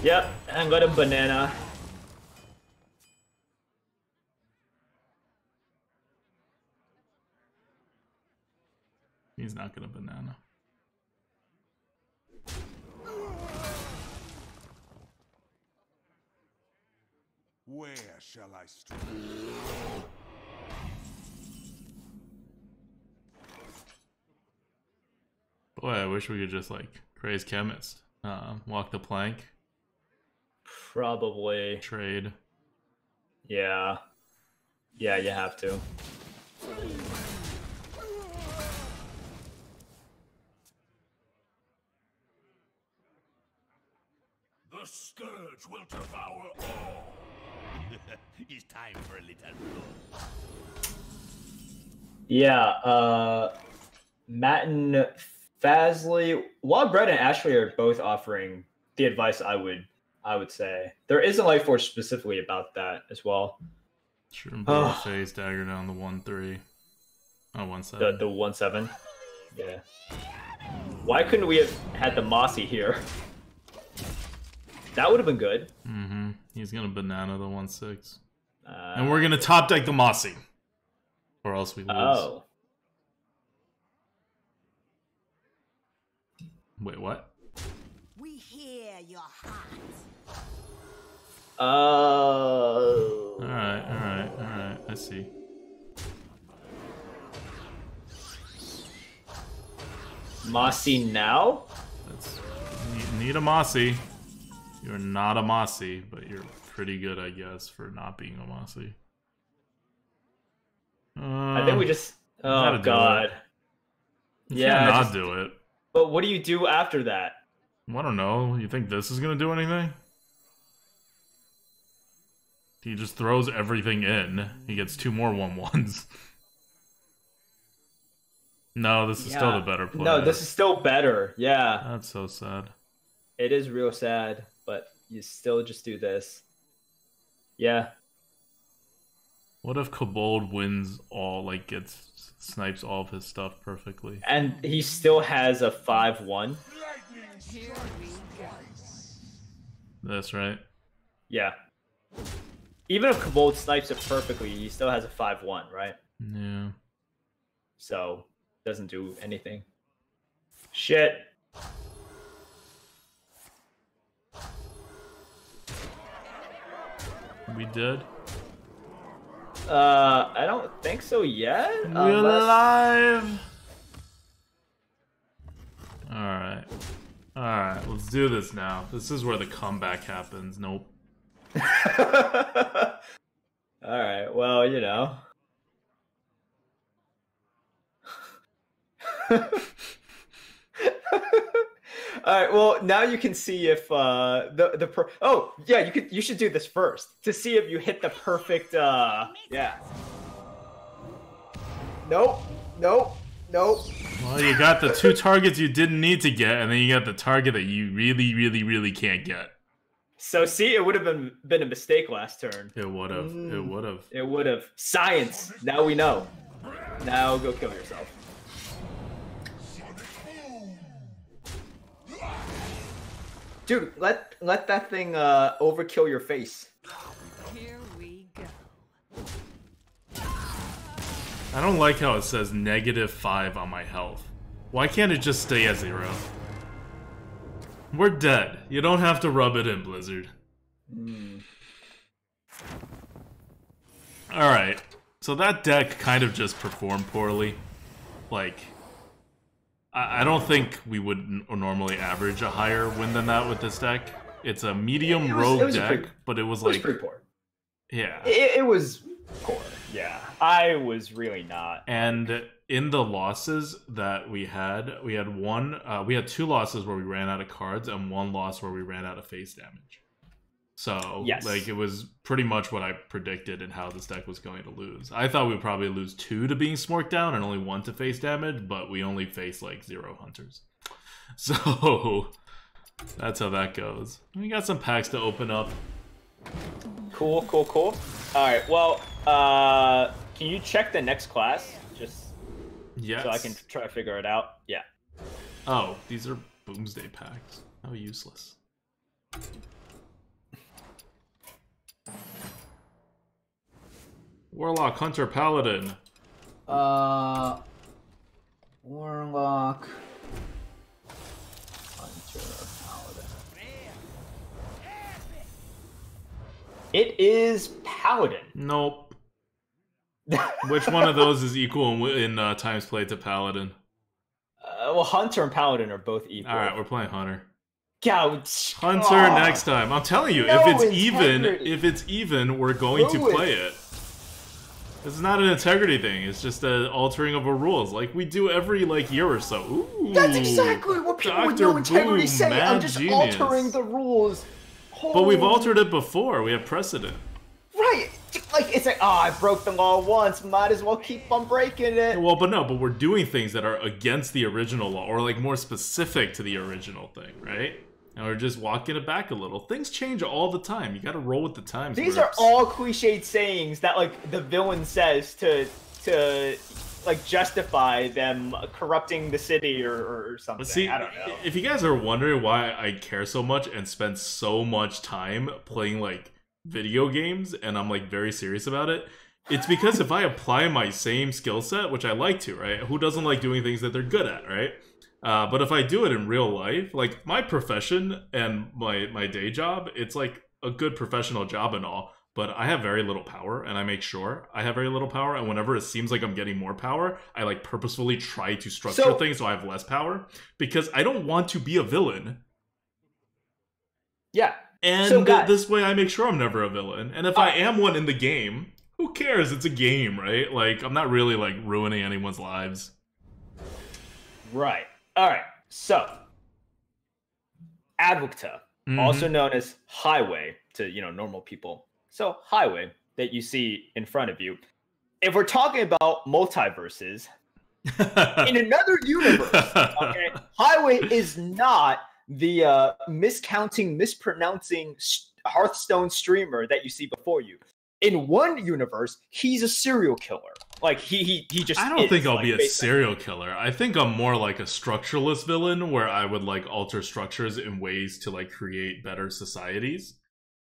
Yep, I got a banana. He's not gonna banana. Where shall I start? Boy, I wish we could just like craze chemist, walk the plank, Probably. trade. Yeah. Yeah, you have to. The scourge will devour all. It's time for a little blood. Yeah, Matt and Fazley, Bread and Ashley are both offering the advice I would say. There is a Lightforge specifically about that as well. Shouldn't blow a face dagger down the 1-3. Oh, 1-7. The 1-7. Yeah. Why couldn't we have had the Mossy here? That would have been good. Mm-hmm. He's gonna banana the 1-6. And we're gonna top deck the Mossy. Or else we lose. Oh. Wait, what? We hear your heart. Oh. Alright. I see. Mossy now? Need a Mossy. You're not a Mossy, but you're pretty good, I guess, for not being a Mossy. I think we just... Oh, God. Yeah, not do it. But what do you do after that? I don't know. You think this is gonna do anything? He just throws everything in. He gets 2 more 1-1s. No, this is still the better play. No, this is still better. Yeah. That's so sad. It is real sad, but you still just do this. Yeah. What if Kobold wins all, like, snipes all of his stuff perfectly? And he still has a 5-1. That's right. Yeah. Even if Kobold snipes it perfectly, he still has a 5-1, right? Yeah. So, doesn't do anything. Shit. We did? I don't think so yet. We're alive! Alright. Alright, let's do this now. This is where the comeback happens. Nope. Alright, well, you know. All right. Well, now you can see if oh yeah, you should do this first to see if you hit the perfect yeah. Nope. Well, you got the 2 targets you didn't need to get, and then you got the target that you really can't get. So see, it would have been a mistake last turn. It would have. It would have. Science. Now we know. Now go kill yourself. Dude, let that thing overkill your face. Here we go. I don't like how it says -5 on my health. Why can't it just stay at 0? We're dead. You don't have to rub it in, Blizzard. Alright. So that deck kind of just performed poorly. Like, I don't think we would normally average a higher win than that with this deck. It's a medium rogue deck, but it was like... pretty poor. Yeah. It was poor. Yeah. I was really not. And in the losses that we had 2 losses where we ran out of cards and 1 loss where we ran out of face damage. So, yes. Like, it was pretty much what I predicted and how this deck was going to lose. I thought we would probably lose 2 to being smorked down and only 1 to face damage, but we only faced, like, 0 hunters. So, that's how that goes. We got some packs to open up. Cool. Alright, well, can you check the next class? Just so I can try to figure it out. Yeah. Oh, these are Boomsday packs. How useless. Warlock, Hunter, Paladin. Warlock. Hunter, Paladin. It is Paladin. Nope. Which one of those is equal in times played to Paladin? Well, Hunter and Paladin are both equal. All right, we're playing Hunter. Ouch. Hunter next time. I'm telling you, No if it's even, we're going to play it. This is not an integrity thing. It's just an altering of our rules, like we do every year or so. Ooh, that's exactly what people with no integrity say. I'm just altering the rules. But we've altered it before. We have precedent. Right. Like, it's like, oh, I broke the law once. Might as well keep on breaking it. Well, but we're doing things that are against the original law, or like more specific to the original thing, right? And we're just walking it back a little. Things change all the time. You gotta roll with the times. These are all cliched sayings that, like, the villain says to like, justify them corrupting the city or something. But see, I don't know. If you guys are wondering why I care so much and spend so much time playing, like, video games, and I'm, like, very serious about it, it's because if I apply my same skill set, which I like to, right? Who doesn't like doing things that they're good at, right? But if I do it in real life, like, my profession and my day job, it's like a good professional job and all, but I have very little power, and I make sure I have very little power, and whenever it seems like I'm getting more power, I, like, purposefully try to structure things so I have less power, because I don't want to be a villain. Yeah. And this way I make sure I'm never a villain. And if I am one in the game, who cares? It's a game, right? Like, I'm not really, like, ruining anyone's lives. Right. All right, so ADWCTA, also known as highway to, normal people. So highway that you see in front of you. If we're talking about multiverses, in another universe, okay, highway is not the mispronouncing Hearthstone streamer that you see before you. In one universe, he's a serial killer. Like, he just I don't think I'll be a serial killer. I think I'm more like a structuralist villain, where I would, like, alter structures in ways to, like, create better societies,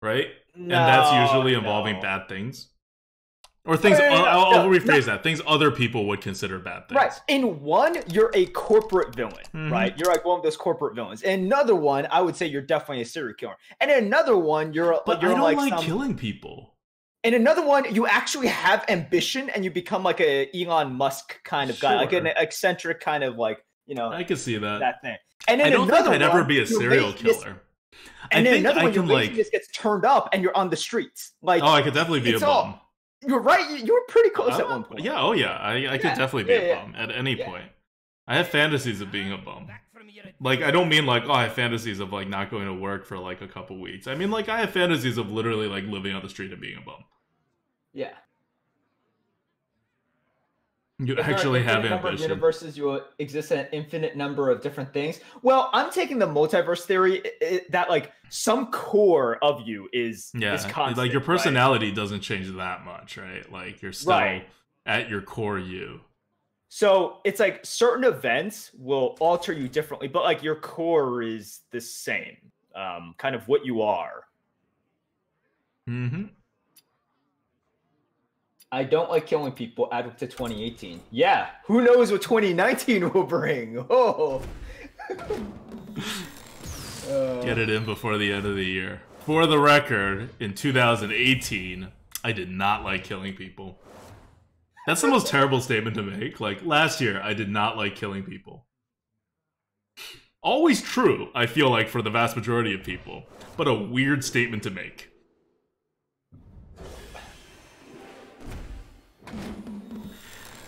right? And that's usually involving bad things. Or things, I'll rephrase that. Things other people would consider bad things. Right. In one, you're a corporate villain, right? You're like one of those corporate villains. In another one, I would say you're definitely a serial killer. And in another one, you're I don't like killing people. In another one, you actually have ambition and you become like a Elon Musk kind of guy, like an eccentric kind of, like, I can see that thing. And I don't think I'd ever be a serial killer. And then another one, your laziness gets turned up and you're on the streets. Like, I could definitely be a bum. You're right. You were pretty close at one point. Yeah. Oh yeah. I could definitely be a bum at any point. I have fantasies of being a bum. Like, I don't mean like, I have fantasies of, like, not going to work for, like, a couple weeks. I mean, like, I have fantasies of literally, like, living on the street and being a bum. Yeah. You actually have ambition. Number of universes, you will exist in an infinite number of different things. Well, I'm taking the multiverse theory that, like, some core of you is constant. Like, your personality doesn't change that much, right? Like, you're still at your core you. So it's like certain events will alter you differently, but, like, your core is the same, kind of what you are. I don't like killing people. ADWCTA 2018. Yeah, who knows what 2019 will bring? Oh, get it in before the end of the year. For the record, in 2018, I did not like killing people. That's the most terrible statement to make. Like, last year, I did not like killing people. Always true, I feel like, for the vast majority of people, but a weird statement to make.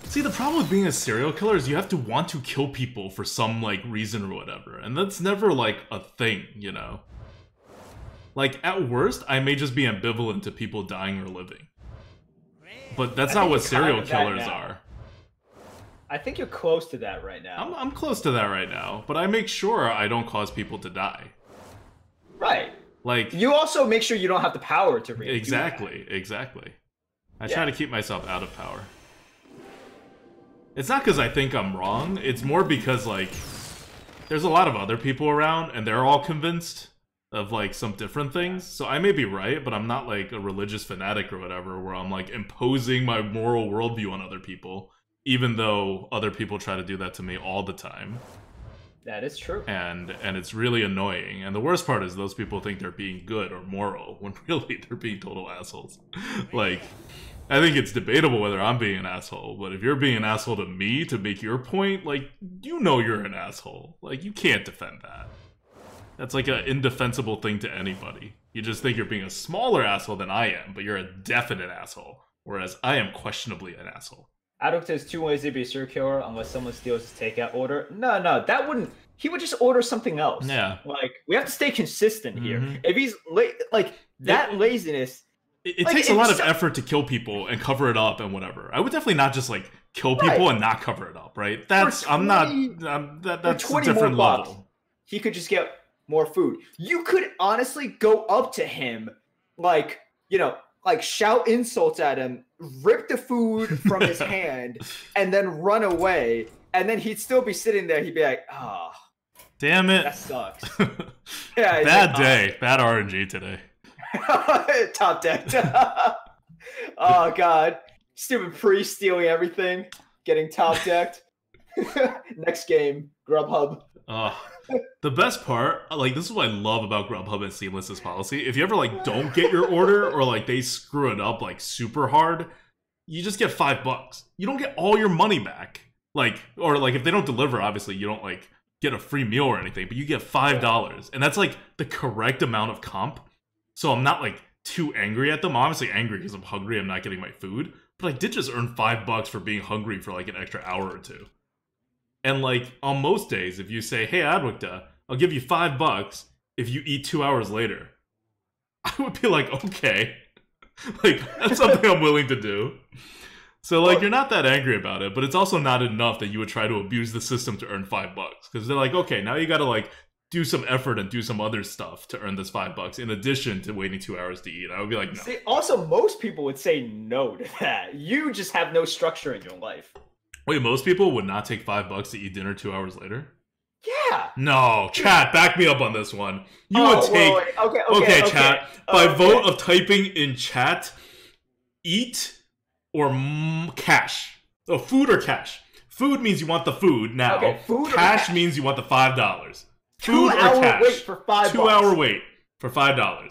See, the problem with being a serial killer is you have to want to kill people for some, like, reason or whatever, and that's never, like, a thing, you know? Like, at worst, I may just be ambivalent to people dying or living. But that's not what serial killers are. I think you're close to that right now. I'm close to that right now, but I make sure I don't cause people to die. Right. Like, you also make sure you don't have the power to really exactly. I try to keep myself out of power. It's not because I think I'm wrong, it's more because, like, there's a lot of other people around, and they're all convinced of, like, some different things. So I may be right, but I'm not, like, a religious fanatic or whatever, where I'm, like, imposing my moral worldview on other people, even though other people try to do that to me all the time. That is true. And it's really annoying. And the worst part is those people think they're being good or moral when really they're being total assholes. Like, I think it's debatable whether I'm being an asshole, but if you're being an asshole to me to make your point, like, you know you're an asshole. Like, you can't defend that. That's like an indefensible thing to anybody. You just think you're being a smaller asshole than I am, but you're a definite asshole. Whereas I am questionably an asshole. ADWCTA has 2 ways to be a serial killer unless someone steals his takeout order. No, that wouldn't. He would just order something else. Yeah. Like, we have to stay consistent here. If he's laziness. It takes a lot of effort to kill people and cover it up and whatever. I would definitely not just like kill people and not cover it up, right? That's that's a different level. He could just get more food. You could honestly go up to him, like, like shout insults at him, rip the food from his hand, and then run away. And then he'd still be sitting there. He'd be like, "Oh, damn it, that sucks." Yeah, bad day, bad RNG today. Top decked. Oh god, stupid priest stealing everything, getting top decked. Next game, Grubhub. The best part, like, this is what I love about Grubhub and Seamless's policy. If you ever like don't get your order or like they screw it up like super hard, you just get $5. You don't get all your money back. Like, or like if they don't deliver, obviously you don't like get a free meal or anything, but you get $5, and that's like the correct amount of comp. So I'm not like too angry at them. I'm obviously angry because I'm hungry. I'm not getting my food, but I did just earn $5 for being hungry for like an extra hour or two. And like on most days, if you say, "Hey, ADWCTA, I'll give you $5 if you eat 2 hours later," I would be like, okay, like that's something I'm willing to do. So like you're not that angry about it, but it's also not enough that you would try to abuse the system to earn $5 because they're like, okay, now you got to like do some effort and do some other stuff to earn this $5 in addition to waiting 2 hours to eat. I would be like, no. See, also, most people would say no to that. You just have no structure in your life. Wait, most people would not take $5 to eat dinner 2 hours later? Yeah. No, chat, back me up on this one. You would take... Wait. Okay, chat, by vote of typing in chat, eat or cash. Oh, food or cash. Food means you want the food now. Okay, food cash means you want the $5. Food 2 hour cash. wait for $5. 2 hour wait for $5.